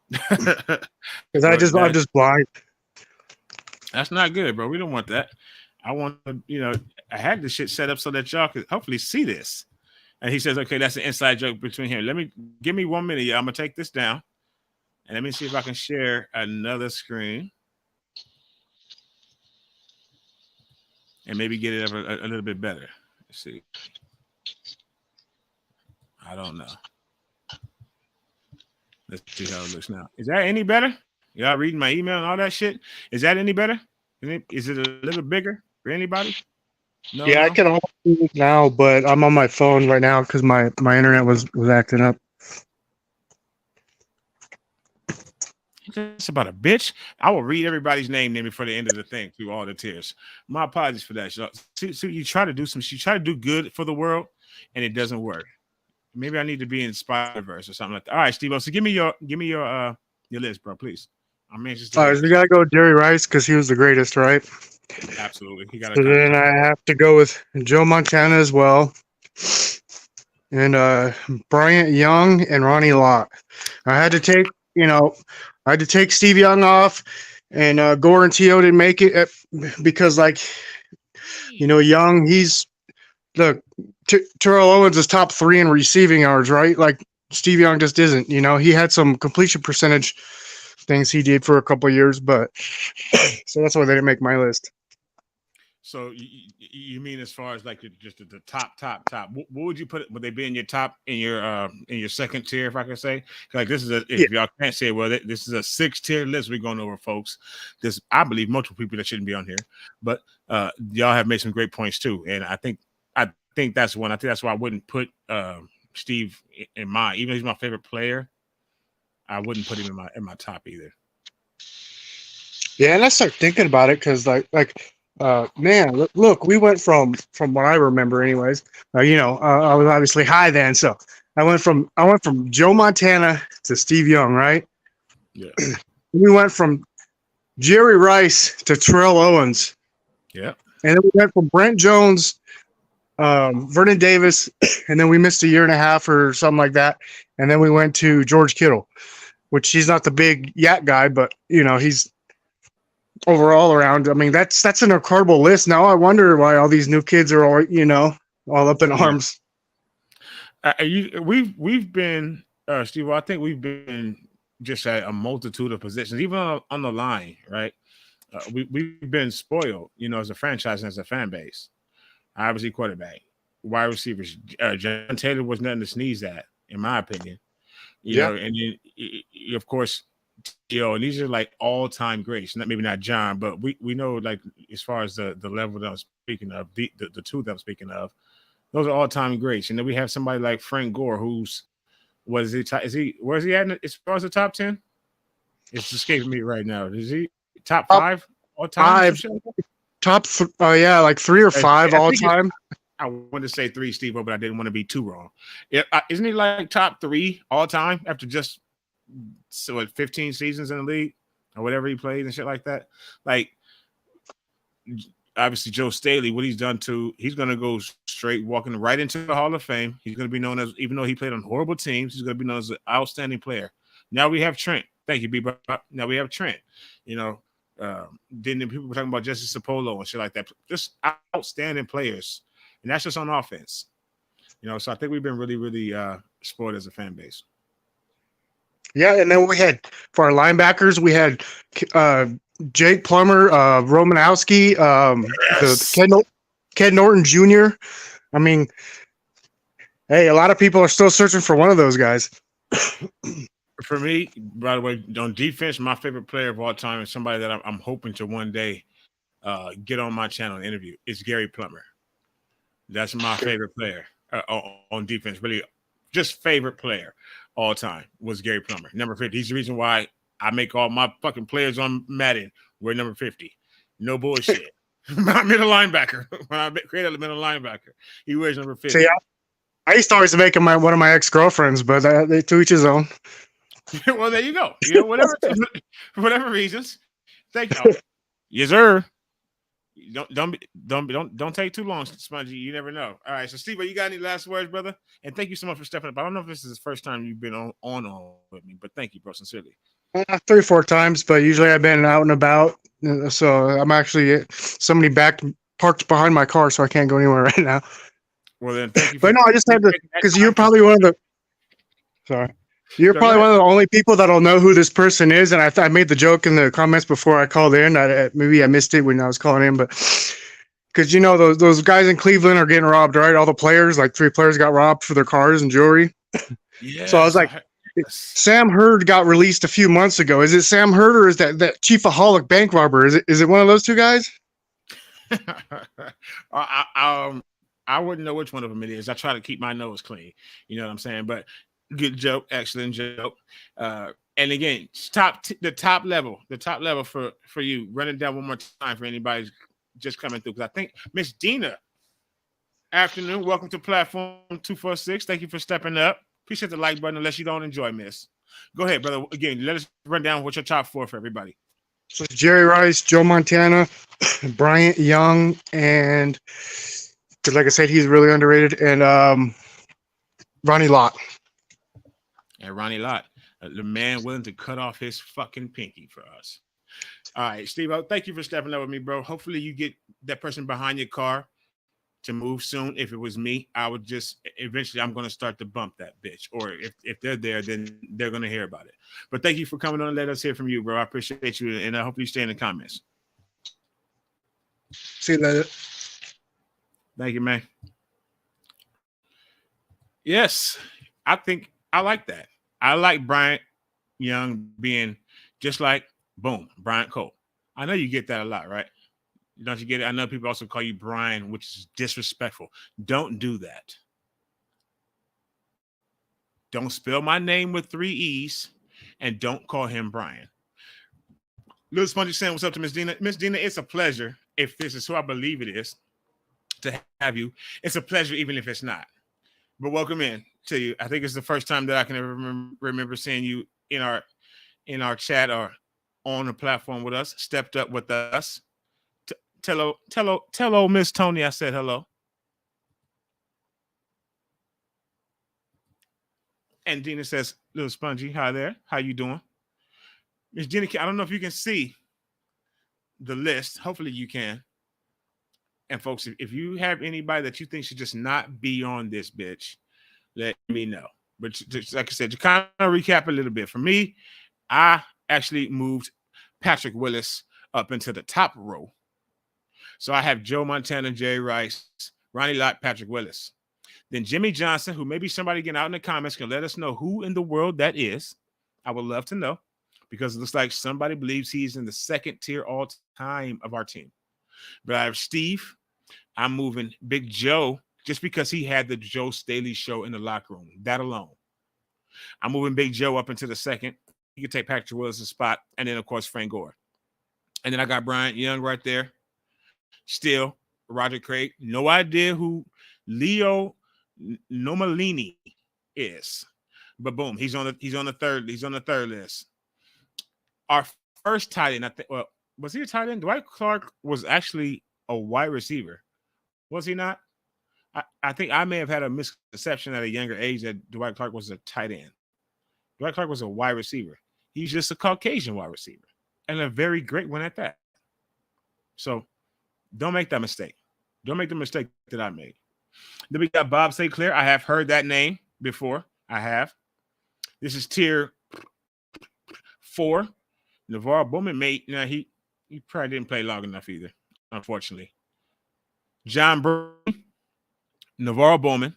Because I'm just blind. That's not good, bro. We don't want that. I want to, I had this shit set up so that y'all could hopefully see this. And he says, okay, that's an inside joke between here. Give me 1 minute. I'm going to take this down. And let me see if I can share another screen. And maybe get it up a little bit better. Let's see. I don't know. Let's see how it looks now. Is that any better? Y'all reading my email and all that shit? Is that any better? Is it a little bigger for anybody? No, Yeah, I no? can almost do it now, but I'm on my phone right now because my internet was acting up. It's about a bitch. I will read everybody's name before the end of the thing through all the tiers. My apologies for that. So you try to do you try to do good for the world, and it doesn't work. Maybe I need to be in Spider-Verse or something like that. All right, Steve. So give me your list, bro, please. I'm anxious to All hear right, so we this. gotta go with Jerry Rice because he was the greatest, right? Absolutely. He got a So then I have to go with Joe Montana as well, and Bryant Young and Ronnie Lott. I had to take Steve Young off, and Gore and T.O. didn't make it because, like, Young, look, Terrell Owens is top 3 in receiving yards, right? Like, Steve Young just isn't. He had some completion percentage things he did for a couple of years, but so that's why they didn't make my list. So you mean as far as like just the top? What would you put? Would they be in your top in your second tier, if I could say? Like this is if y'all can't say, well, this is a 6-tier list we're going over, folks. This I believe multiple people that shouldn't be on here, but y'all have made some great points too, and I think that's one. I think that's why I wouldn't put Steve in mine, even though he's my favorite player. I wouldn't put him in my top either. Yeah, and I start thinking about it because man, look, we went from what I remember, anyways. I was obviously high then, so I went from Joe Montana to Steve Young, right? Yeah. We went from Jerry Rice to Terrell Owens. Yeah. And then we went from Brent Jones, Vernon Davis, and then we missed a year and a half or something like that. And then we went to George Kittle, which he's not the big yak guy, but he's overall around. I mean, that's an incredible list. Now I wonder why all these new kids are all up in arms. We've been Steve. I think we've been just at a multitude of positions, even on the line, right? We've been spoiled, as a franchise and as a fan base. Obviously, quarterback, wide receivers. John Taylor was nothing to sneeze at, in my opinion. You know, and then of course, and these are like all-time greats. Maybe not John, but we know, like, as far as the level that I'm speaking of, the two that I'm speaking of, those are all-time greats. And then we have somebody like Frank Gore, who's where's he at as far as the top 10? It's escaping me right now. Is he top 5 all time? Top 3 or 5 all time. I wanted to say 3, Steve, but I didn't want to be too wrong. Isn't he like top 3 all time after just 15 seasons in the league or whatever he played and shit like that? Like, obviously Joe Staley, what he's done he's going to go straight walking right into the Hall of Fame. He's going to be known as, even though he played on horrible teams, he's going to be known as an outstanding player. Now we have Trent. Thank you, Bebop. Now we have Trent. Then people were talking about Jesse Sapolo and shit like that. Just outstanding players. And that's just on offense. So I think we've been really, really spoiled as a fan base. Yeah, and then we had, for our linebackers, we had Jake Plummer, Romanowski, Ken Norton Jr. I mean, hey, a lot of people are still searching for one of those guys. For me, by the way, on defense, my favorite player of all time is somebody that I'm hoping to one day get on my channel and interview. It's Gary Plummer. That's my favorite player on defense. Really, just favorite player all time was Gary Plummer. Number 50. He's the reason why I make all my fucking players on Madden wear number 50. No bullshit. My middle linebacker. When I created a middle linebacker, he wears number 50. See, I used to always make him one of my ex-girlfriends, but to each his own. Well, there you go. Whatever, for whatever reasons. Thank you. Yes, sir. Don't take too long, Spongy. You never know. All right, so Steve, you got any last words, brother? And thank you so much for stepping up. I don't know if this is the first time you've been on with me, but thank you, bro, sincerely. 3 or 4 times, but usually I've been out and about, so I'm actually somebody parked behind my car, so I can't go anywhere right now. Well, then, thank you. But no, I just had to, because you're probably one of the. Sorry. You're probably one of the only people that'll know who this person is, and I made the joke in the comments before I called in. Maybe I missed it when I was calling in, but because those guys in Cleveland are getting robbed, right? All the players, like 3 players, got robbed for their cars and jewelry. Yeah. So I was like, Sam Hurd got released a few months ago. Is it Sam Hurd or is that Chiefaholic bank robber? Is it one of those 2 guys? I wouldn't know which one of them it is. I try to keep my nose clean. You know what I'm saying? But good joke, excellent joke. And again, the top level for you. Run it down one more time for anybody just coming through, because I think Miss Dina. Afternoon, welcome to platform 246. Thank you for stepping up. Appreciate the like button, unless you don't enjoy, Miss. Go ahead, brother. Again, let us run down what your top four for everybody. So Jerry Rice, Joe Montana, Bryant Young, and like I said, he's really underrated, and Ronnie Lott. And Ronnie Lott, the man willing to cut off his fucking pinky for us. All right, Steve, thank you for stepping up with me, bro. Hopefully you get that person behind your car to move soon. If it was me, I would just eventually I'm going to start to bump that bitch. Or if they're there, then they're going to hear about it. But thank you for coming on and let us hear from you, bro. I appreciate you, and I hope you stay in the comments. See you later. Thank you, man. Yes, I think I like that. I like Bryant Young being just like, boom, Bryant Cole. I know you get that a lot, right? Don't you get it? I know people also call you Brian, which is disrespectful. Don't do that. Don't spell my name with 3 E's, and don't call him Brian. Little Spongy saying, what's up to Miss Dina? Miss Dina, it's a pleasure, if this is who I believe it is, to have you. It's a pleasure even if it's not. But welcome in to you. I think it's the first time that I can ever remember seeing you in our chat or on the platform with us, stepped up with us. Tell old Miss Tony I said hello. And Dina says, little Spongy, hi there. How you doing? Miss Jenny, I don't know if you can see the list. Hopefully you can. And folks, if you have anybody that you think should just not be on this bitch, let me know. But just, like I said, to kind of recap a little bit. For me, I actually moved Patrick Willis up into the top row. So I have Joe Montana, Jerry Rice, Ronnie Lott, Patrick Willis. Then Jimmy Johnson, who maybe somebody getting out in the comments can let us know who in the world that is. I would love to know, because it looks like somebody believes he's in the second tier all time of our team. But I have Steve. I'm moving Big Joe just because he had the Joe Staley show in the locker room. That alone. I'm moving Big Joe up into the second. He could take Patrick Willis' spot. And then, of course, Frank Gore. And then I got Bryant Young right there. Still, Roger Craig. No idea who Leo Nomalini is. But boom, he's on the third list. Our first tight end, I think, well, was he a tight end? Dwight Clark was actually a wide receiver. Was he not? I think I may have had a misconception at a younger age that Dwight Clark was a tight end. Dwight Clark was a wide receiver. He's just a Caucasian wide receiver, and a very great one at that. So don't make that mistake. Don't make the mistake that I made. Then we got Bob St. Clair. I have heard that name before. I have. This is tier 4. NaVorro Bowman made. Now he probably didn't play long enough either, unfortunately. John Brady, NaVorro Bowman,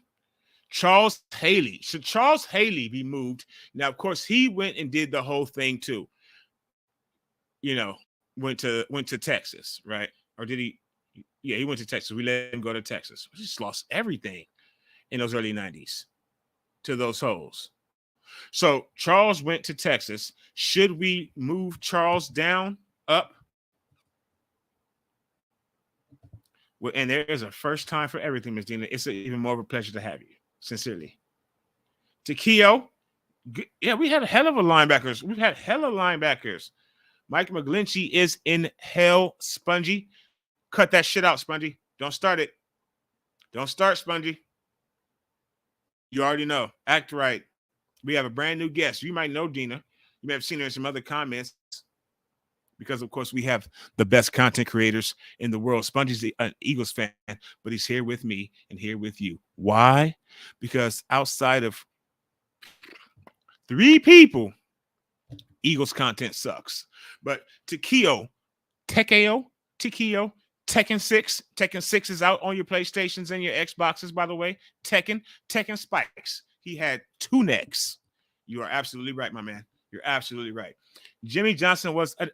Charles Haley. Should Charles Haley be moved? Now, of course, he went and did the whole thing too. You know, went to Texas, right? Or did he? Yeah, he went to Texas. We let him go to Texas. We just lost everything in those early 90s to those holes. So Charles went to Texas. Should we move Charles down, up? Well, and there is a first time for everything, Ms. Dina. It's even more of a pleasure to have you. Sincerely. Takeo. Yeah, we had a hell of a linebackers. We've had hella linebackers. Mike McGlinchey is in hell, Spongy. Cut that shit out, Spongy. Don't start it. Don't start, Spongy. You already know. Act right. We have a brand new guest. You might know Dina. You may have seen her in some other comments because, of course, we have the best content creators in the world. Spongy's an Eagles fan, but he's here with me and here with you. Why? Because outside of 3 people, Eagles content sucks. But Tekken 6. Tekken 6 is out on your PlayStations and your Xboxes, by the way. Tekken Spikes. He had 2 necks. You are absolutely right, my man. You're absolutely right. Jimmy Johnson was a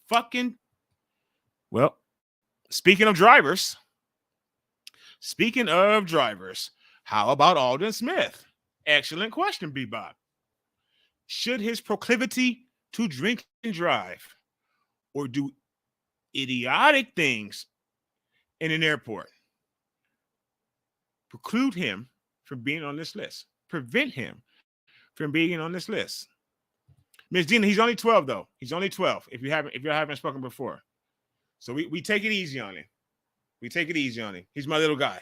fucking, well, Speaking of drivers, how about Aldon Smith? Excellent question, Bebop. Should his proclivity to drink and drive or do idiotic things in an airport preclude him from being on this list? Prevent him from being on this list? Ms. Dina, he's only 12 though. He's only 12. If you haven't spoken before, so we take it easy on him. We take it easy on him. He's my little guy.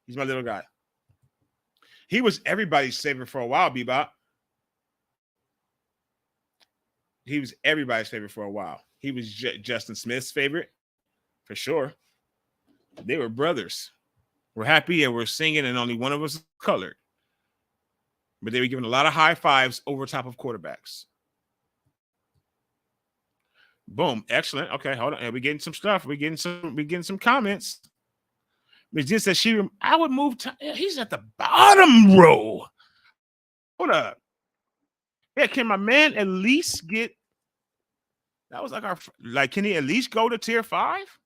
He's my little guy. He was everybody's favorite for a while, Bebop. He was everybody's favorite for a while. He was Justin Smith's favorite, for sure. They were brothers. We're happy and we're singing, and only one of us is colored. But they were giving a lot of high fives over top of quarterbacks. Boom. Excellent. Okay, hold on. We're getting some stuff. We're getting some comments. Ms. Jen says I would move he's at the bottom row. Hold up. Yeah, can my man at least get that was can he at least go to tier 5?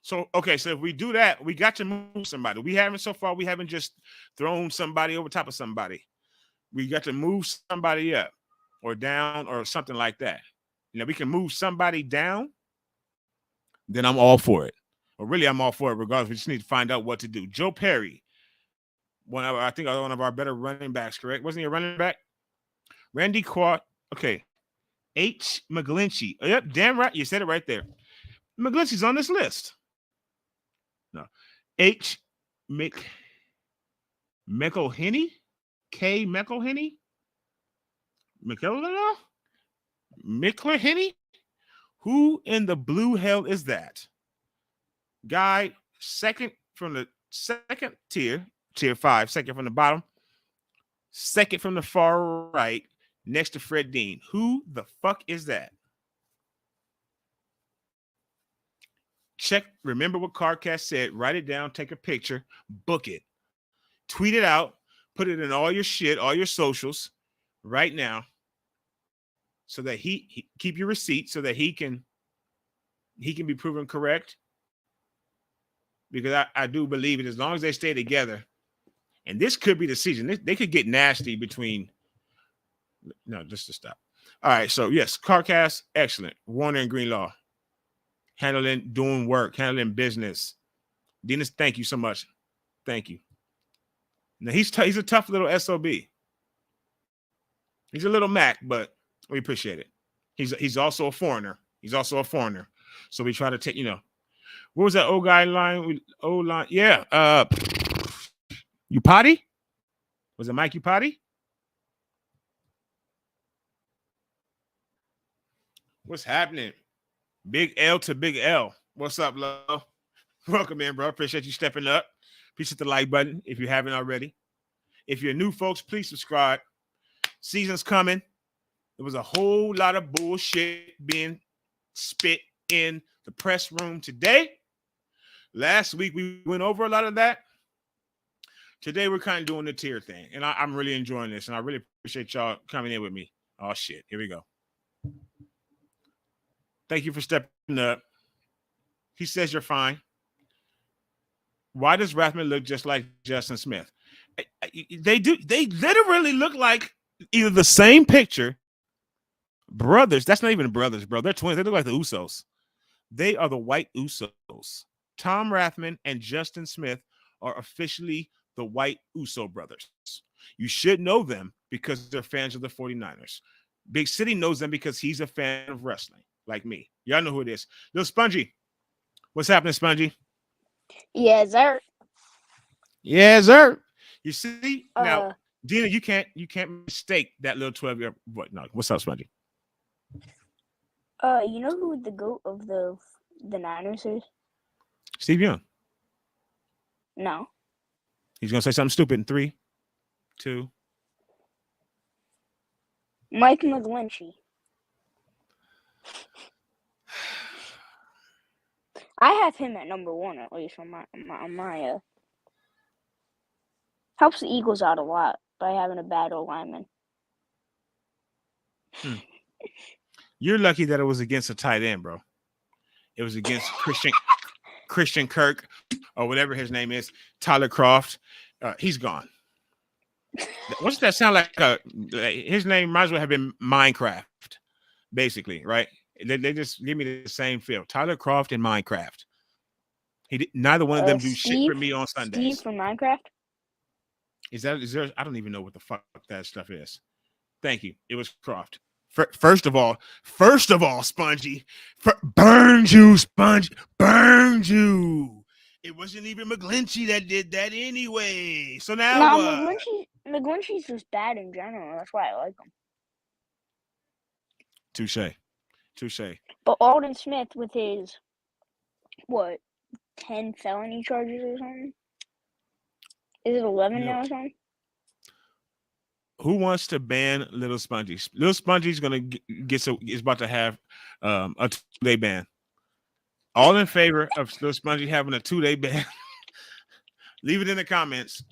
So okay, so if we do that, we got to move somebody. We haven't just thrown somebody over top of somebody. We got to move somebody up or down or something like that. We can move somebody down, then I'm all for it. Or really, I'm all for it regardless. We just need to find out what to do. Joe Perry, one of our better running backs, correct? Wasn't he a running back? Randy Quart. Okay. H. McGlinchey. Yep, damn right. You said it right there. McGlinchey's on this list. No. H. McElhinney? K. McElhinney? McElhinney? Who in the blue hell is that? Guy, second from the second tier 5, second from the bottom, second from the far right, next to Fred Dean. Who the fuck is that? Check. Remember what CardCast said. Write it down. Take a picture. Book it. Tweet it out. Put it in all your shit, all your socials right now, so that he keep your receipt, so that he can be proven correct. Because I do believe it, as long as they stay together, and this could be the season. They could get nasty between. No, just to stop. All right, so yes, CardCast, excellent. Warner and Greenlaw, doing work, handling business. Dennis, thank you so much. Thank you. Now he's a tough little SOB. He's a little Mac, but we appreciate it. He's also a foreigner. So we try to take, what was that old guy line? Old line, yeah. Upati? Was it Mike Upati? What's happening? Big L to Big L. What's up, love? Welcome in, bro. Appreciate you stepping up. Appreciate the like button if you haven't already. If you're new, folks, please subscribe. Season's coming. There was a whole lot of bullshit being spit in the press room today. Last week, we went over a lot of that. Today, we're kind of doing the tier thing, and I'm really enjoying this, and I really appreciate y'all coming in with me. Oh, shit. Here we go. Thank you for stepping up. He says you're fine. Why does Rathman look just like Justin Smith? They do. They literally look like either the same picture. Brothers. That's not even brothers, bro. They're twins. They look like the Usos. They are the White Usos. Tom Rathman and Justin Smith are officially the White Uso brothers. You should know them because they're fans of the 49ers. Big City knows them because he's a fan of wrestling, like me. Y'all know who it is. Little Spongy. What's happening, Spongy? Yeah, sir. Yeah, sir. You see now, Dina, you can't mistake that little 12-year. What? No, what's up, Spongy? You know who the GOAT of the Niners is? Steve Young. No. He's gonna say something stupid in 3, 2. Mike McGlinchey. I have him at number 1 at least on my helps the Eagles out a lot by having a bad old lineman. You're lucky that it was against a tight end, bro. It was against Christian Kirk or whatever his name is, Tyler Croft. He's gone. What's that sound like? His name might as well have been Minecraft, basically, right? They just give me the same feel. Tyler Croft and Minecraft. Neither one of them do shit for me on Sundays. Steve from Minecraft. Is there? I don't even know what the fuck that stuff is. Thank you. It was Croft. First of all, Spongy, burned you, Spongy, burned you. It wasn't even McGlinchey that did that anyway. So now, McGlinchey's just bad in general. That's why I like him. Touche. But Alden Smith with his 10 felony charges or something? Is it 11 now or something? Who wants to ban Little Spongy? Little Spongy's gonna is about to have a 2-day ban. All in favor of Little Spongy having a 2-day ban? Leave it in the comments.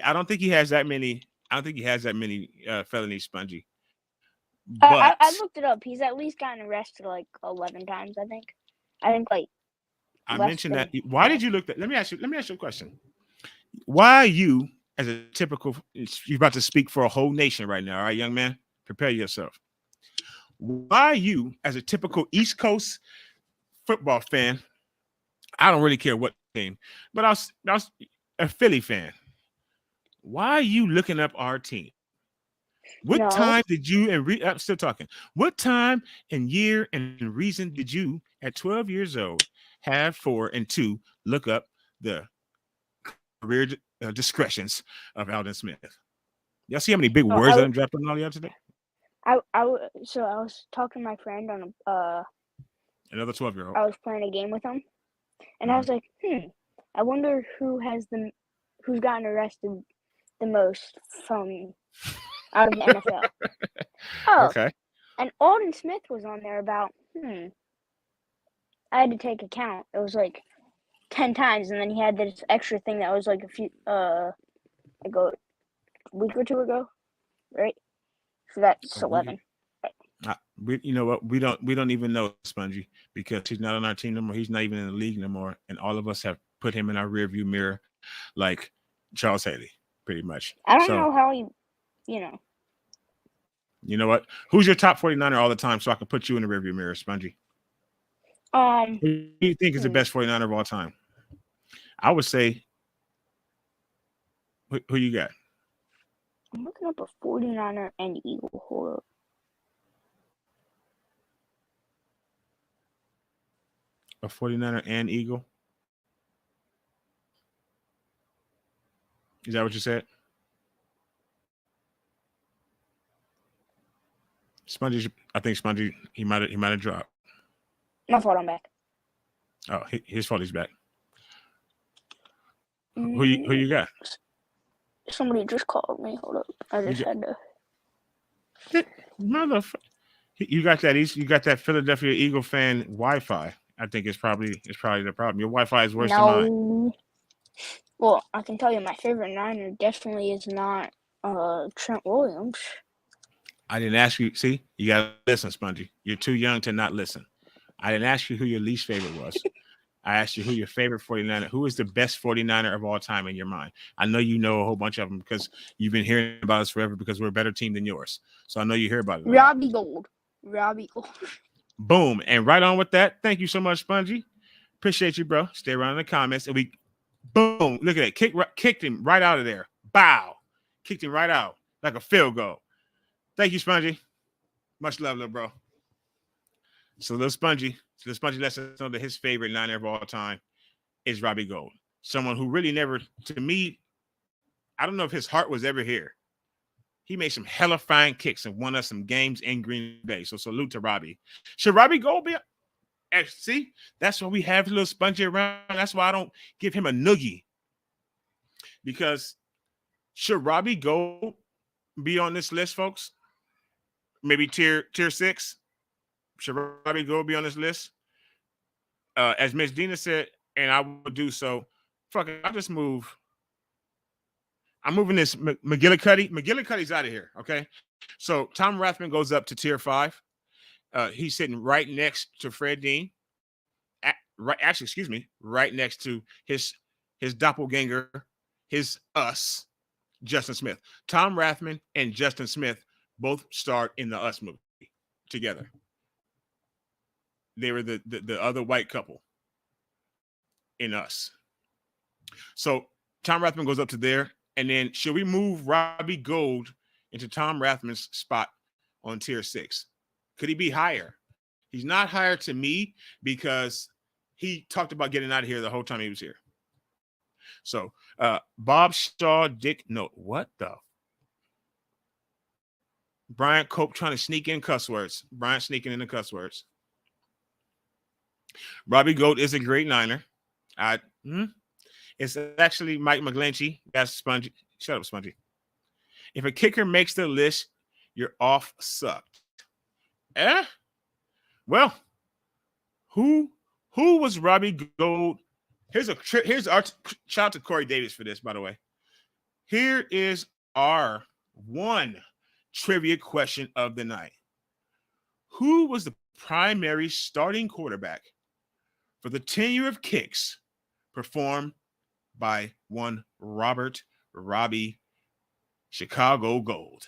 I don't think he has that many. I don't think he has that many felonies, Spongy. But I looked it up. He's at least gotten arrested like 11 times. I think like. I mentioned that. Why did you look that? Let me ask you a question. Why you, as a typical, you're about to speak for a whole nation right now, all right, young man? Prepare yourself. Why you, as a typical East Coast football fan, I don't really care what team, but I was a Philly fan. Why are you looking up our team? What time did you, I'm still talking, what time and year and reason did you, at 12 years old, have for and to look up the career discretions of Alden Smith? Y'all see how many big words I'm dropping on y'all today? I was talking to my friend on another 12-year-old. I was playing a game with him, and I was like, I wonder who's gotten arrested the most from out of the NFL. Okay. And Alden Smith was on there about I had to take a count. It was like 10 times, and then he had this extra thing that was like a few like a week or two ago, right? So that's 11. You know what? We don't even know Spongy because he's not on our team no more. He's not even in the league no more, and all of us have put him in our rearview mirror, like Charles Haley, pretty much. I don't know how he, You know what? Who's your top 49er all the time, so I can put you in the rearview mirror, Spongy? Who do you think is the best 49er of all time? I would say, who you got? I'm looking up a 49er and Eagle. Hold up. A 49er and Eagle? Is that what you said? Spongy, I think Spongy, he might have dropped. My fault, I'm back. Oh, his fault, he's back. Who you got? Somebody just called me. Hold up. I just had to. Motherfucker. You got that Philadelphia Eagle fan Wi-Fi. I think it's probably the problem. Your Wi-Fi is worse than mine. Well, I can tell you my favorite Niner definitely is not Trent Williams. I didn't ask you. See, you gotta listen, Spongy. You're too young to not listen. I didn't ask you who your least favorite was. I asked you who your favorite 49er, who is the best 49er of all time in your mind. I know you know a whole bunch of them because you've been hearing about us forever because we're a better team than yours. So I know you hear about it. Robbie Gould. Boom. And right on with that. Thank you so much, Spongy. Appreciate you, bro. Stay around in the comments. And we, boom, look at that. Kicked him right out of there. Bow. Kicked him right out like a field goal. Thank you, Spongy. Much love, little bro. So little Spongy lets us know that his favorite Niner of all time is Robbie Gould. Someone who really never, to me, I don't know if his heart was ever here. He made some hella fine kicks and won us some games in Green Bay. So salute to Robbie. Should Robbie Gould be? See, that's why we have little Spongy around. That's why I don't give him a noogie. Because should Robbie Gould be on this list, folks? Maybe tier 6. Should Robbie Gould be on this list? As Miss Dina said, and I will do so. Fuck it, I'll just move. I'm moving this McGillicuddy. McGillicuddy's out of here, okay? So Tom Rathman goes up to tier 5. He's sitting right next to Fred Dean. right next to his doppelganger, Us, Justin Smith. Tom Rathman and Justin Smith both starred in the Us movie together. They were the other white couple in Us. So Tom Rathman goes up to there, and then should we move Robbie Gould into Tom Rathman's spot on tier 6? Could he be higher? He's not higher to me because he talked about getting out of here the whole time he was here. So Bob Shaw, Dick Note. What the? Brian Cope trying to sneak in cuss words. Brian sneaking in the cuss words. Robbie Gould is a great Niner. It's actually Mike McGlinchey. That's Spongy. Shut up, Spongy. If a kicker makes the list, you're off sucked. Well, who was Robbie Gould? Here's our shout out to Corey Davis for this, by the way. Here is our one trivia question of the night. Who was the primary starting quarterback for the tenure of kicks performed by one Robert Robbie Chicago Gould?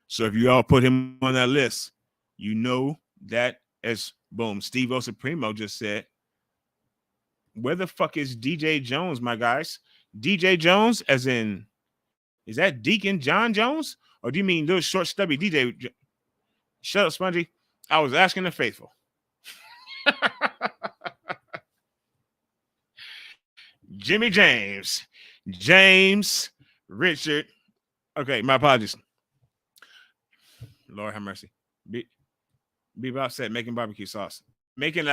So if you all put him on that list, you know that as boom, Steve O Supremo just said, where the fuck is DJ Jones, my guys? DJ Jones, as in, is that Deacon John Jones? Or do you mean little short stubby DJ? Shut up, Spongy. I was asking the faithful. Jimmy James. James Richard. Okay, my apologies. Lord have mercy. Bebop said making barbecue sauce. Making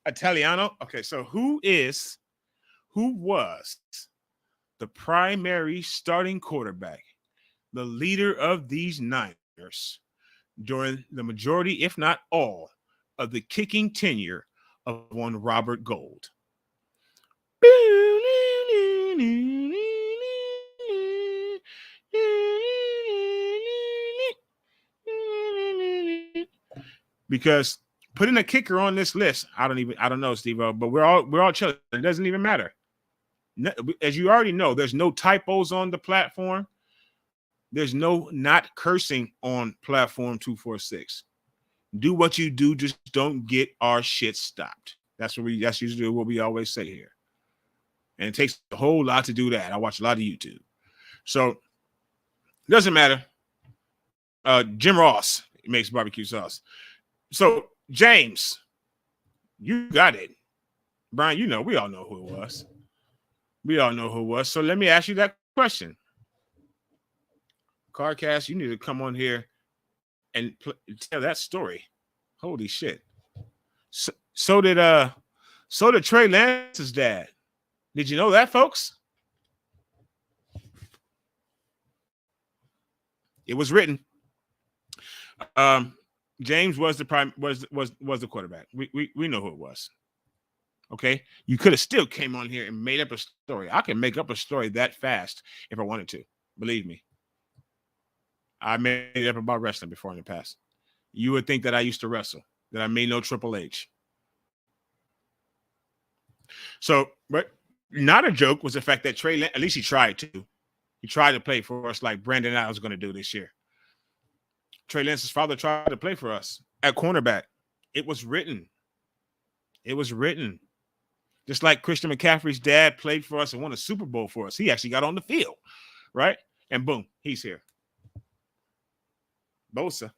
Italiano. Okay, so who was the primary starting quarterback, the leader of these Niners during the majority, if not all, of the kicking tenure of one Robert Gould? Because putting a kicker on this list, I don't know, Steve, but we're all chilling. It doesn't even matter. As you already know, there's no typos on the platform. There's no not cursing on platform 246. Do what you do, just don't get our shit stopped. That's usually what we always say here. And it takes a whole lot to do that. I watch a lot of YouTube. So it doesn't matter. Jim Ross makes barbecue sauce. So James, you got it. Brian, we all know who it was. We all know who it was. So let me ask you that question. Cardcast, you need to come on here and tell that story. Holy shit. So did Trey Lance's dad. Did you know that, folks? It was written. James was the the quarterback. We know who it was. Okay, you could have still came on here and made up a story. I can make up a story that fast if I wanted to. Believe me. I made it up about wrestling before in the past. You would think that I used to wrestle, that I made no Triple H. So, but not a joke was the fact that Trey, at least he tried to. He tried to play for us like Brandon Allen was going to do this year. Trey Lance's father tried to play for us at cornerback. It was written. It was written. Just like Christian McCaffrey's dad played for us and won a Super Bowl for us. He actually got on the field, right? And boom, he's here. Bosa,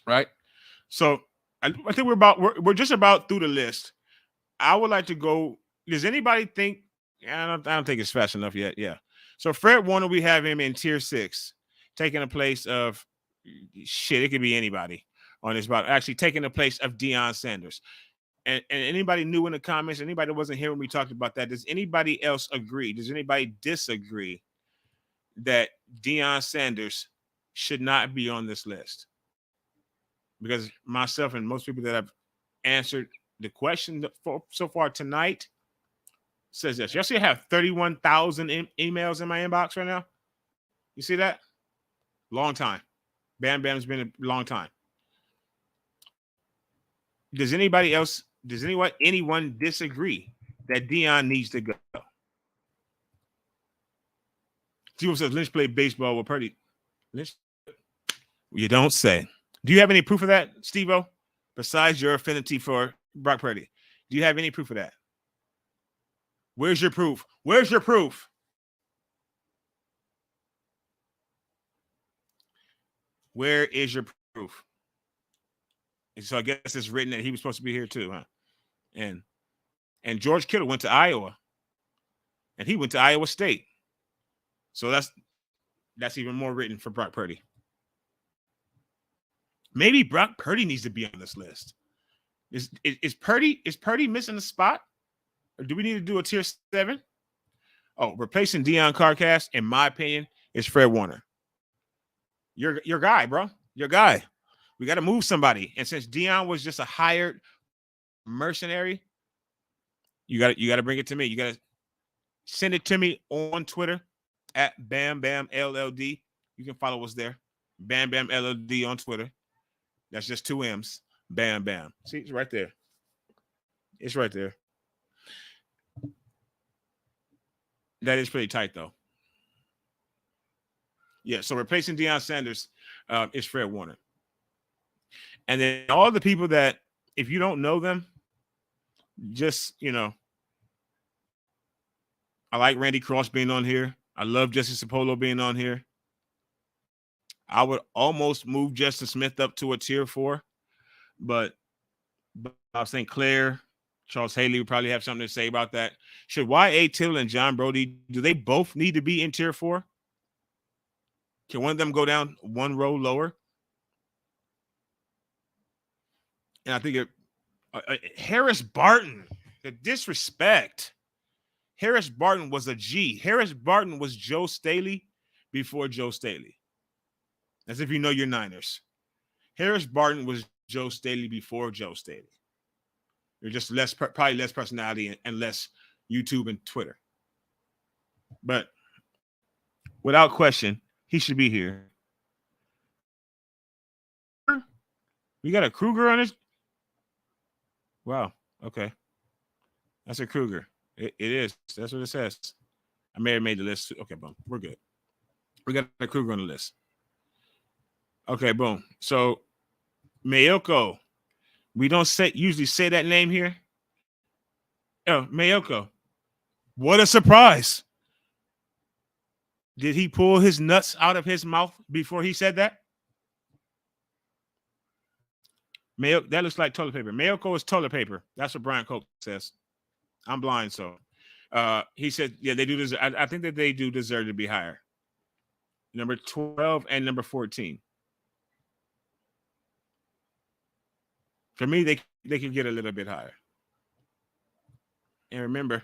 right? So I think we're just about through the list. I would like to go. Does anybody think? I don't think it's fast enough yet. Yeah. So Fred Warner, we have him in tier 6, taking the place of shit. It could be anybody on this spot. Actually, taking the place of Deion Sanders. And anybody new in the comments? Anybody that wasn't here when we talked about that? Does anybody else agree? Does anybody disagree that Deion Sanders should not be on this list? Because myself and most people that have answered the question so far tonight says this. Y'all see I have 31,000 emails in my inbox right now? You see that? Long time. Bam Bam's been a long time. Does anyone disagree that Deion needs to go? People says Lynch played baseball with Purdy. Lynch, you don't say. Do you have any proof of that, Steve-O? Besides your affinity for Brock Purdy, do you have any proof of that? Where's your proof? Where's your proof? Where is your proof? And so I guess it's written that he was supposed to be here too, huh? And George Kittle went to Iowa, and he went to Iowa State. So that's even more written for Brock Purdy. Maybe Brock Purdy needs to be on this list. Is Purdy missing a spot? Or do we need to do a tier 7? Oh, replacing Deion Carcass, in my opinion, is Fred Warner. Your guy, bro. Your guy. We got to move somebody. And since Deion was just a hired mercenary, you got to bring it to me. You got to send it to me on Twitter at Bam Bam LLD. You can follow us there. Bam Bam LLD on Twitter. That's just 2 M's. Bam Bam. See, it's right there. It's right there. That is pretty tight, though. Yeah, so replacing Deion Sanders is Fred Warner. And then all the people that, if you don't know them, just, I like Randy Cross being on here. I love Jesse Sapolo being on here. I would almost move Justin Smith up to a tier 4, but Bob St. Clair, Charles Haley would probably have something to say about that. Should Y.A. Tittle and John Brody, do they both need to be in tier 4? Can one of them go down one row lower? And I think Harris Barton, the disrespect. Harris Barton was a G. Harris Barton was Joe Staley before Joe Staley. As if you know your Niners. Harris Barton was Joe Staley before Joe Staley. You're just probably less personality and less YouTube and Twitter. But without question, he should be here. We got a Kruger on it. Wow. Okay. That's a Kruger. It is. That's what it says. I may have made the list. Okay, boom. We're good. We got a Kruger on the list. Okay, boom. So Mayoko. We don't usually say that name here. Oh, Mayoko. What a surprise. Did he pull his nuts out of his mouth before he said that? That looks like toilet paper. Mayoko is toilet paper. That's what Brian Coke says. I'm blind, so he said, yeah, they do deserve. I think that they do deserve to be higher. Number 12 and number 14. For me, they can get a little bit higher. And remember,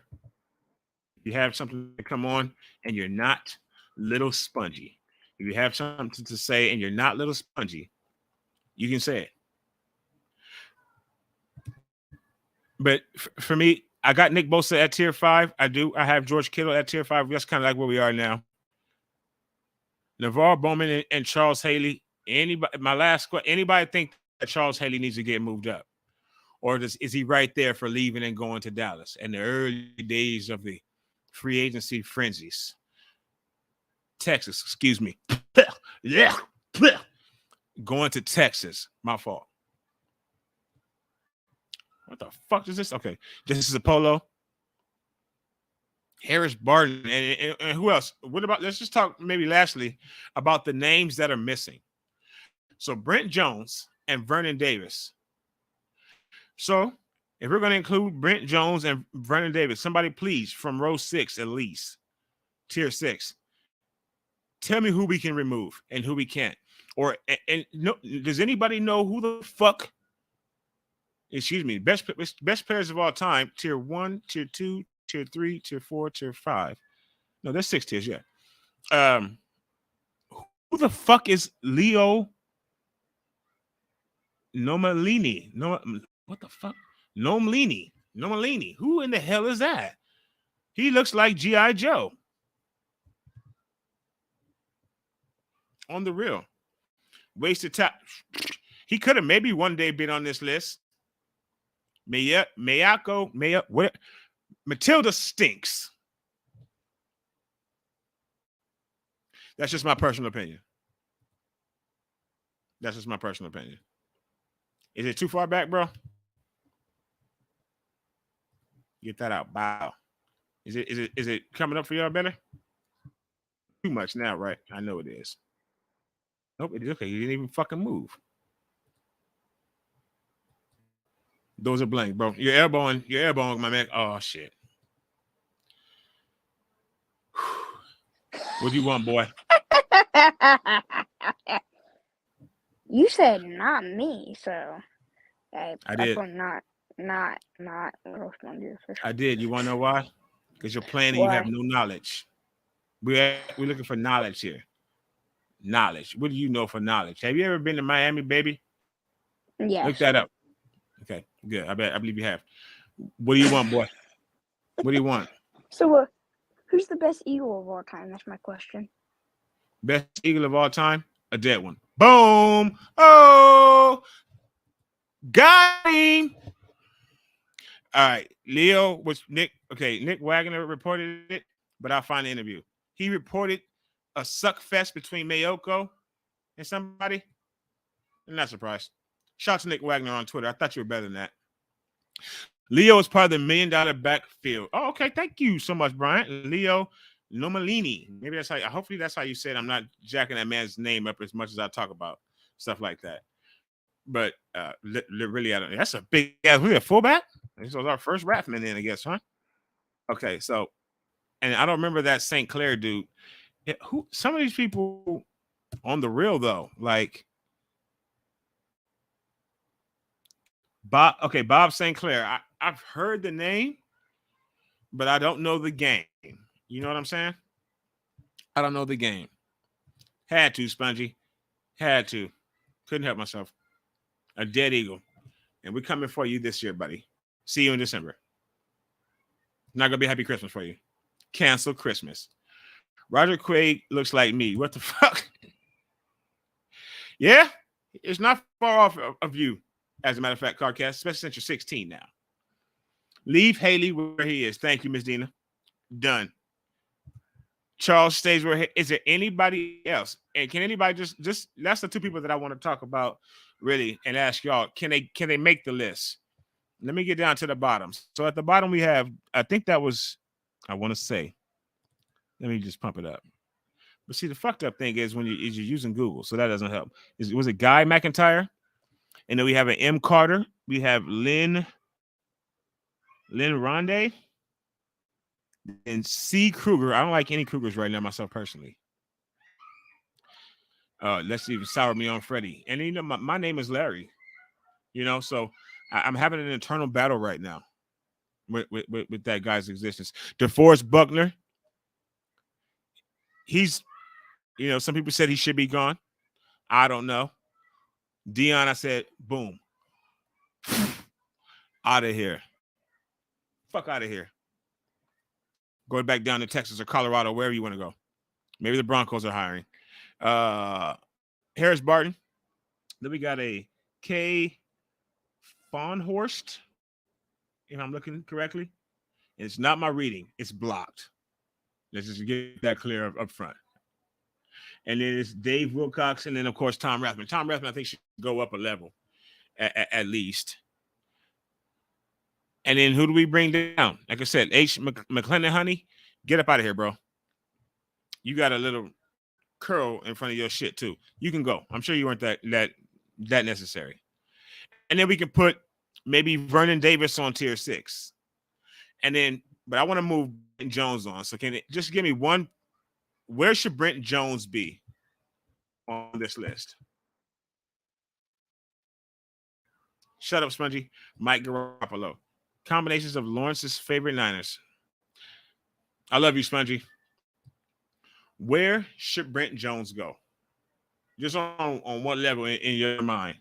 you have something to come on and you're not little spongy. If you have something to say and you're not little spongy, you can say it. But for me, I got Nick Bosa at tier 5. I have George Kittle at tier 5. That's kind of like where we are now. NaVorro Bowman and Charles Haley. Anybody think that Charles Haley needs to get moved up? Or is he right there for leaving and going to Dallas in the early days of the free agency frenzies? Texas, excuse me. Yeah. Going to Texas. My fault. What the fuck is this? Okay. This is Apollo. Harris Barton. And who else? What about, let's just talk maybe lastly about the names that are missing. So Brent Jones and Vernon Davis. So if we're going to include Brent Jones and Vernon Davis, somebody please from row 6 at least, tier 6, tell me who we can remove and who we can't. Or no, does anybody know who the fuck? Excuse me, best players of all time, tier 1, tier 2, tier 3, tier 4, tier 5. No, there's 6 tiers, yeah. Who the fuck is Leo Nomalini? What the fuck? Nomalini. Who in the hell is that? He looks like G.I. Joe. On the real. Wasted time. He could have maybe one day been on this list. What? Matilda stinks. That's just my personal opinion. That's just my personal opinion. Is it too far back, bro? Get that out. Wow. Is it coming up for y'all better? Too much now, right? I know it is. Nope, it is okay. You didn't even fucking move. Those are blank, bro. You're airborne, my man. Oh shit. What do you want, boy? You said not me, so I did. Not Little Spongy. I did. You want to know why? Because you're playing and you have no knowledge. We're looking for knowledge here. Knowledge. What do you know for knowledge? Have you ever been to Miami, baby? Yes. Look that up. Okay, good. I believe you have. What do you want, boy? What do you want? So, who's the best Eagle of all time? That's my question. Best Eagle of all time? A dead one. Boom! Oh! Got him! All right. Leo was Nick. Okay, Nick Wagner reported it, but I'll find the interview. He reported a suck fest between Mayoko and somebody. I'm not surprised. Shout out to Nick Wagner on Twitter. I thought you were better than that. Leo is part of the $1 million backfield. Oh, okay. Thank you so much, Brian. Leo Nomalini. Maybe that's how. Hopefully, that's how you said. I'm not jacking that man's name up as much as I talk about stuff like that. But really, I don't. That's a big ass. We a fullback. This was our first Rathman then, I guess, huh? Okay, so, and I don't remember that St. Clair dude. Who? Some of these people on the real though, like Bob. Okay, Bob St. Clair. I've heard the name, but I don't know the game. You know what I'm saying? I don't know the game. Had to, Spongy. Had to. Couldn't help myself. A dead eagle. And we're coming for you this year, buddy. See you in December. Not going to be a happy Christmas for you. Cancel Christmas. Roger Quaid looks like me. What the fuck? Yeah, it's not far off of you, as a matter of fact, Carcast, especially since you're 16 now. Leave Haley where he is. Thank you, Miss Dina. Done. Charles stays where he is. There anybody else? And can anybody just that's the two people that I want to talk about really and ask y'all, can they make the list? Let me get down to the bottom. So at the bottom we have, I think that was, I want to say, let me just pump it up. But see, the fucked up thing is when you're using Google, so that doesn't help. Was it Guy McIntyre? And then we have an M. Carter. We have Lynn Ronde. And C. Kruger. I don't like any Krugers right now myself personally. Let's even sour me on Freddie. And you know, my name is Larry. You know, so I'm having an internal battle right now with that guy's existence. DeForest Buckner. He's, you know, some people said he should be gone. I don't know. Dion, I said, boom. Out of here. Fuck out of here. Going back down to Texas or Colorado, wherever you want to go. Maybe the Broncos are hiring. Harris Barton. Then we got a K. Fawnhorst, if I'm looking correctly. And it's not my reading. It's blocked. Let's just get that clear up front. And then it's Dave Wilcox, and then, of course, Tom Rathman. Tom Rathman, I think, should go up a level at least. And then who do we bring down? Like I said, H. McClendon, honey, get up out of here, bro. You got a little curl in front of your shit, too. You can go. I'm sure you weren't that necessary. And then we can put maybe Vernon Davis on tier 6. And then, but I want to move Brent Jones on. So can it just give me one? Where should Brent Jones be on this list? Shut up, Spongy. Mike Garoppolo. Combinations of Lawrence's favorite Niners. I love you, Spongy. Where should Brent Jones go? Just on what level in your mind?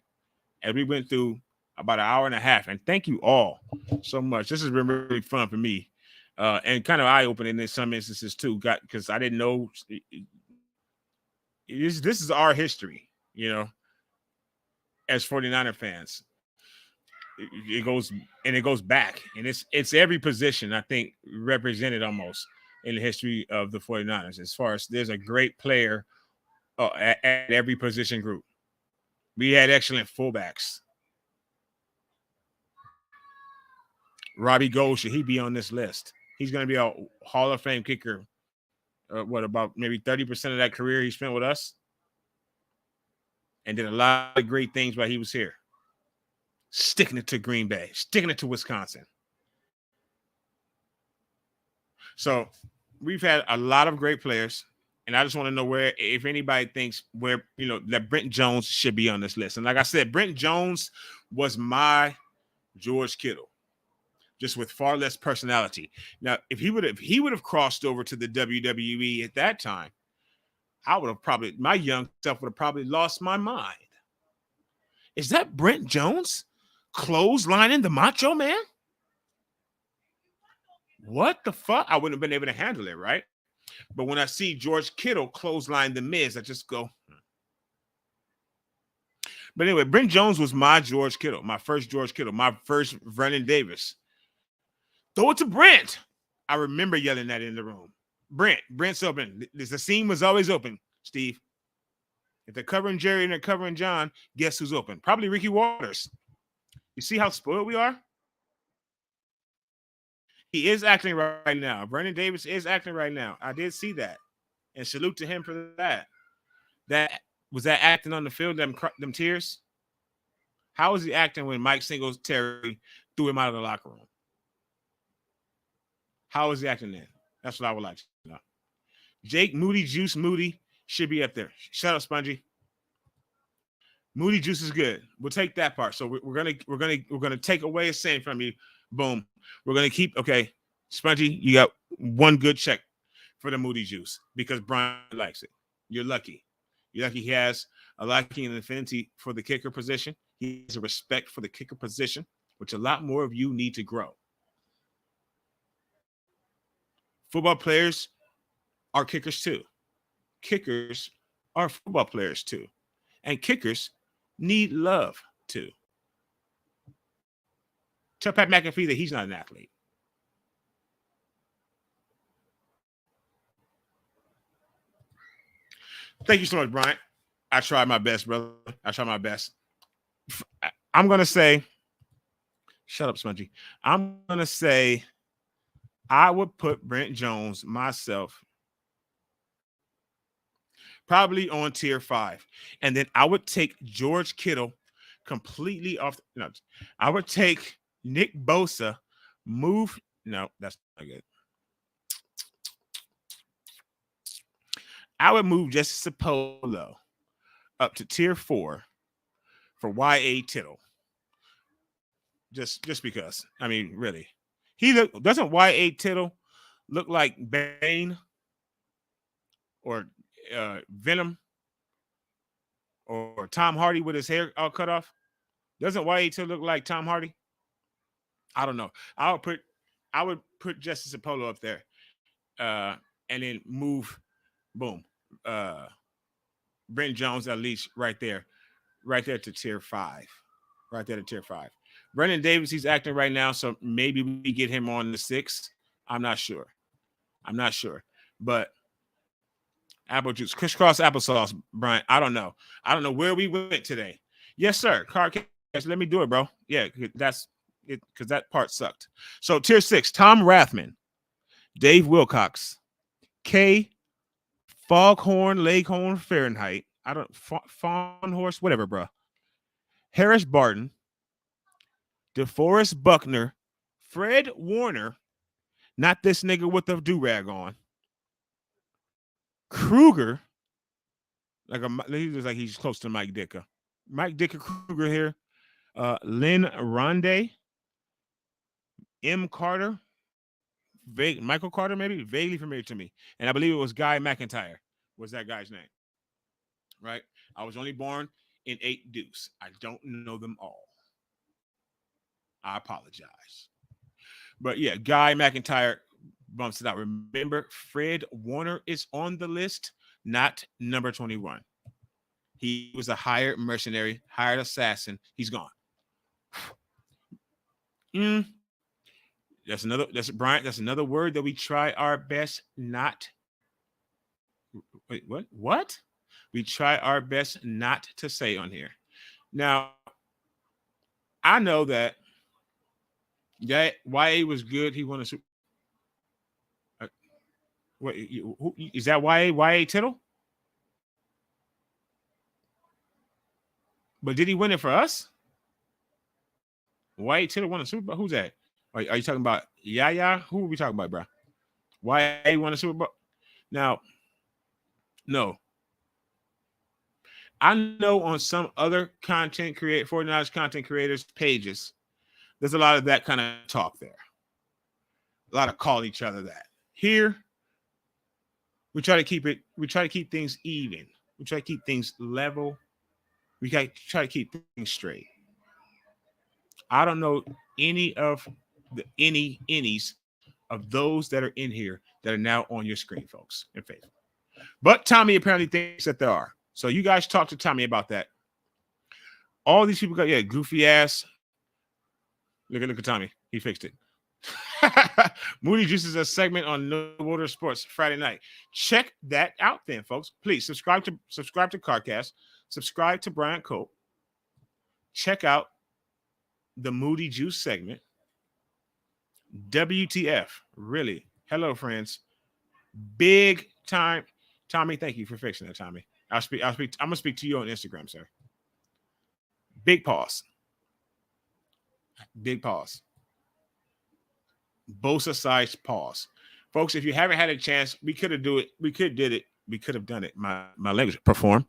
As we went through about an hour and a half. And thank you all so much. This has been really fun for me. and kind of eye-opening in some instances too. Because I didn't know this is our history, as 49er fans. It goes back, and it's every position I think represented almost in the history of the 49ers. As far as there's a great player at every position group. We had excellent fullbacks. Robbie Gould, should he be on this list? He's going to be a Hall of Fame kicker. About maybe 30% of that career he spent with us, and did a lot of great things while he was here. Sticking it to Green Bay, sticking it to Wisconsin. So we've had a lot of great players, and I just want to know if anybody thinks that Brent Jones should be on this list. And like I said, Brent Jones was my George Kittle, just with far less personality. Now, if he would have crossed over to the WWE at that time, my young self would have probably lost my mind. Is that Brent Jones clotheslining the Macho Man? What the fuck? I wouldn't have been able to handle it, right? But when I see George Kittle clothesline the Miz, I just go. But anyway, Brent Jones was my George Kittle, my first George Kittle, my first Vernon Davis. Throw it to Brent. I remember yelling that in the room. Brent's open. The seam was always open, Steve. If they're covering Jerry and they're covering John, guess who's open? Probably Ricky Waters. You see how spoiled we are? He is acting right now. Vernon Davis is acting right now. I did see that. And salute to him for that. Was that acting on the field, them tears? How was he acting when Mike Singletary threw him out of the locker room? How was he acting then? That's what I would like to know. Jake Moody Juice Moody should be up there. Shut up, Spongy. Moody Juice is good. We'll take that part. So we're gonna take away a saying from you. Boom. We're gonna keep. Okay, Spongy, you got one good check for the Moody Juice because Brian likes it. You're lucky. You're lucky he has a liking and affinity for the kicker position. He has a respect for the kicker position, which a lot more of you need to grow. Football players are kickers too. Kickers are football players too. And kickers need love too. Tell Pat McAfee that he's not an athlete. Thank you so much, Bryant. I tried my best, brother. I tried my best. I'm going to say, shut up, Spongy. I'm going to say I would put Brent Jones, myself, probably on tier 5. And then I would take George Kittle completely off. No, I would take Nick Bosa, no, that's not good. I would move Justice Apollo up to tier 4 for Y.A. Tittle. Just because. I mean, really. Doesn't Y.A. Tittle look like Bane or Venom or Tom Hardy with his hair all cut off? Doesn't Y.A. Tittle look like Tom Hardy? I don't know. I would put Justice Apollo up there, and then move, boom, Brent Jones at least right there to tier 5, right there to tier 5. Vernon Davis, he's acting right now, so maybe we get him on the 6. I'm not sure, but apple juice, crisscross applesauce, Brian. I don't know where we went today. Yes, sir. Card cash. Let me do it, bro. Yeah, that's it, because that part sucked. So tier 6, Tom Rathman, Dave Wilcox, K. Foghorn, Leghorn, Fahrenheit. Fawn horse, whatever, bro. Harris Barton, DeForest Buckner, Fred Warner, not this nigga with the do-rag on. Kruger, he looks like he's close to Mike Dicker. Mike Dicker Kruger here. Lynn Ronde, M. Carter, Michael Carter, maybe vaguely familiar to me. And I believe it was Guy McIntyre was that guy's name. Right? I was only born in 8 deuce. I don't know them all. I apologize. But yeah, Guy McIntyre, bumps it out. Remember, Fred Warner is on the list, not number 21. He was a hired mercenary, hired assassin. He's gone. That's another word that we try our best not. Wait, what? What? We try our best not to say on here. Now, I know that YA was good. He won a Super. What is that? YA Tittle? But did he win it for us? YA Tittle won a Super Bowl. Who's that? Are you talking about Yaya? Who are we talking about, bro? YA won a Super Bowl. Now, no. I know on some other 49ers content creators pages, there's a lot of that kind of talk there. A lot of calling each other that. Here, we try to keep things even. We try to keep things level. We try to keep things straight. I don't know any of the any's of those that are in here that are now on your screen, folks, and faithful. But Tommy apparently thinks that there are. So you guys talk to Tommy about that. All these people got goofy ass. Look at Tommy. He fixed it. Moody Juice is a segment on No Water Sports Friday night. Check that out then, folks. Please subscribe to CarCast. Subscribe to Brian Cope. Check out the Moody Juice segment. WTF, really? Hello, friends. Big time. Tommy, thank you for fixing that, Tommy. I'm gonna speak to you on Instagram, sir. Big pause. Big pause. Bosa size pause. Folks, if you haven't had a chance, we could have done it. We could have done it. My legs perform.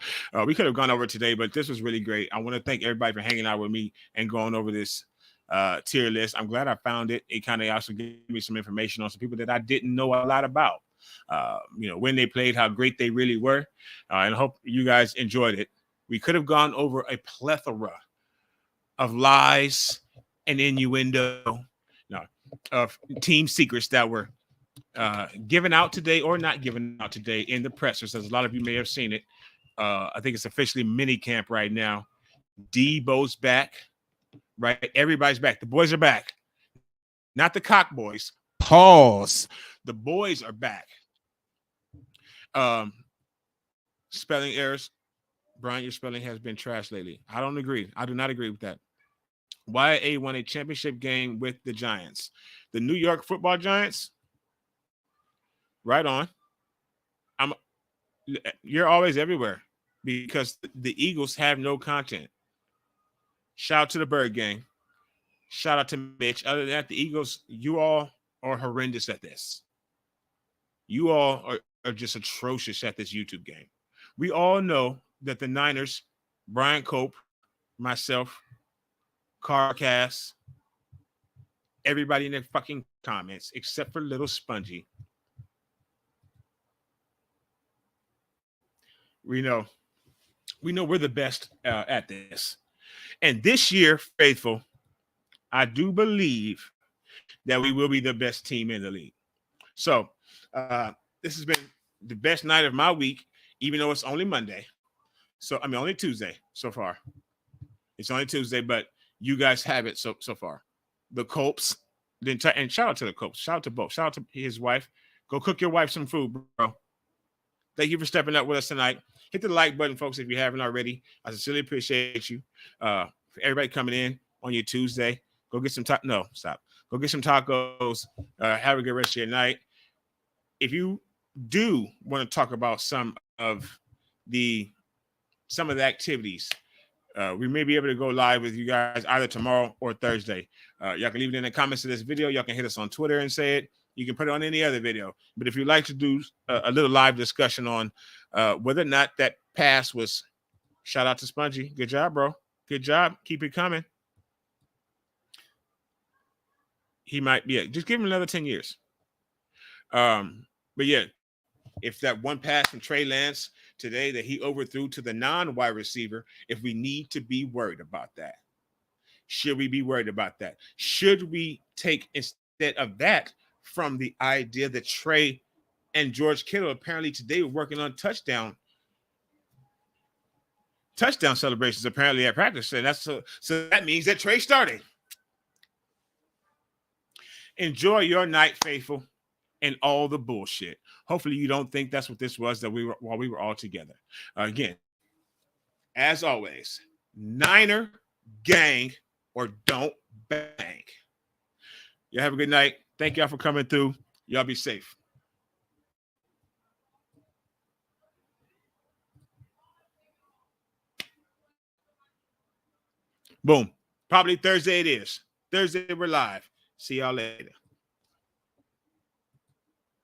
We could have gone over it today, but this was really great. I want to thank everybody for hanging out with me and going over this tier list. I'm glad I found it. It kind of also gave me some information on some people that I didn't know a lot about. When they played, how great they really were. And I hope you guys enjoyed it. We could have gone over a plethora of lies and innuendo, of team secrets that were given out today or not given out today in the pressers, as a lot of you may have seen it. I think it's officially mini camp right now. Debo's back, right? Everybody's back. The boys are back. Not the cock boys. Pause. The boys are back. Spelling errors. Brian, your spelling has been trash lately. I don't agree. I do not agree with that. YA won a championship game with the Giants. The New York Football Giants. Right on. You're always everywhere because the Eagles have no content. Shout out to the Bird Gang. Shout out to Mitch. Other than that, the Eagles, you all are horrendous at this. You all are just atrocious at this YouTube game. We all know that the Niners, Brian Cope, myself, CarCast, everybody in their fucking comments, except for Little Spongy. We know we're the best at this. And this year, faithful, I do believe that we will be the best team in the league. So this has been the best night of my week, even though it's only Monday. So, only Tuesday so far. It's only Tuesday, but you guys have it so far. The Copes, and shout out to the Copes. Shout out to both. Shout out to his wife. Go cook your wife some food, bro. Thank you for stepping up with us tonight. Hit the like button, folks, if you haven't already. I sincerely appreciate you. For everybody coming in on your Tuesday, go get some Go get some tacos. Have a good rest of your night. If you do want to talk about some of the activities, we may be able to go live with you guys either tomorrow or Thursday. Y'all can leave it in the comments of this video. Y'all can hit us on Twitter and say it. You can put it on any other video. But if you'd like to do a little live discussion on whether or not that pass was, shout out to Spongy. Good job, bro. Good job. Keep it coming. He might be, just give him another 10 years. But yeah, if that one pass from Trey Lance today that he overthrew to the non-wide receiver, if we need to be worried about that. Should we be worried about that? Should we take, instead of that, from the idea that Trey and George Kittle apparently today were working on touchdown celebrations apparently at practice. And that's so that means that Trey started. Enjoy your night, faithful, and all the bullshit. Hopefully you don't think that's what this was while we were all together. Again, as always, Niner gang or don't bang. Y'all have a good night. Thank y'all for coming through. Y'all be safe. Boom. Probably Thursday it is. Thursday we're live. See y'all later.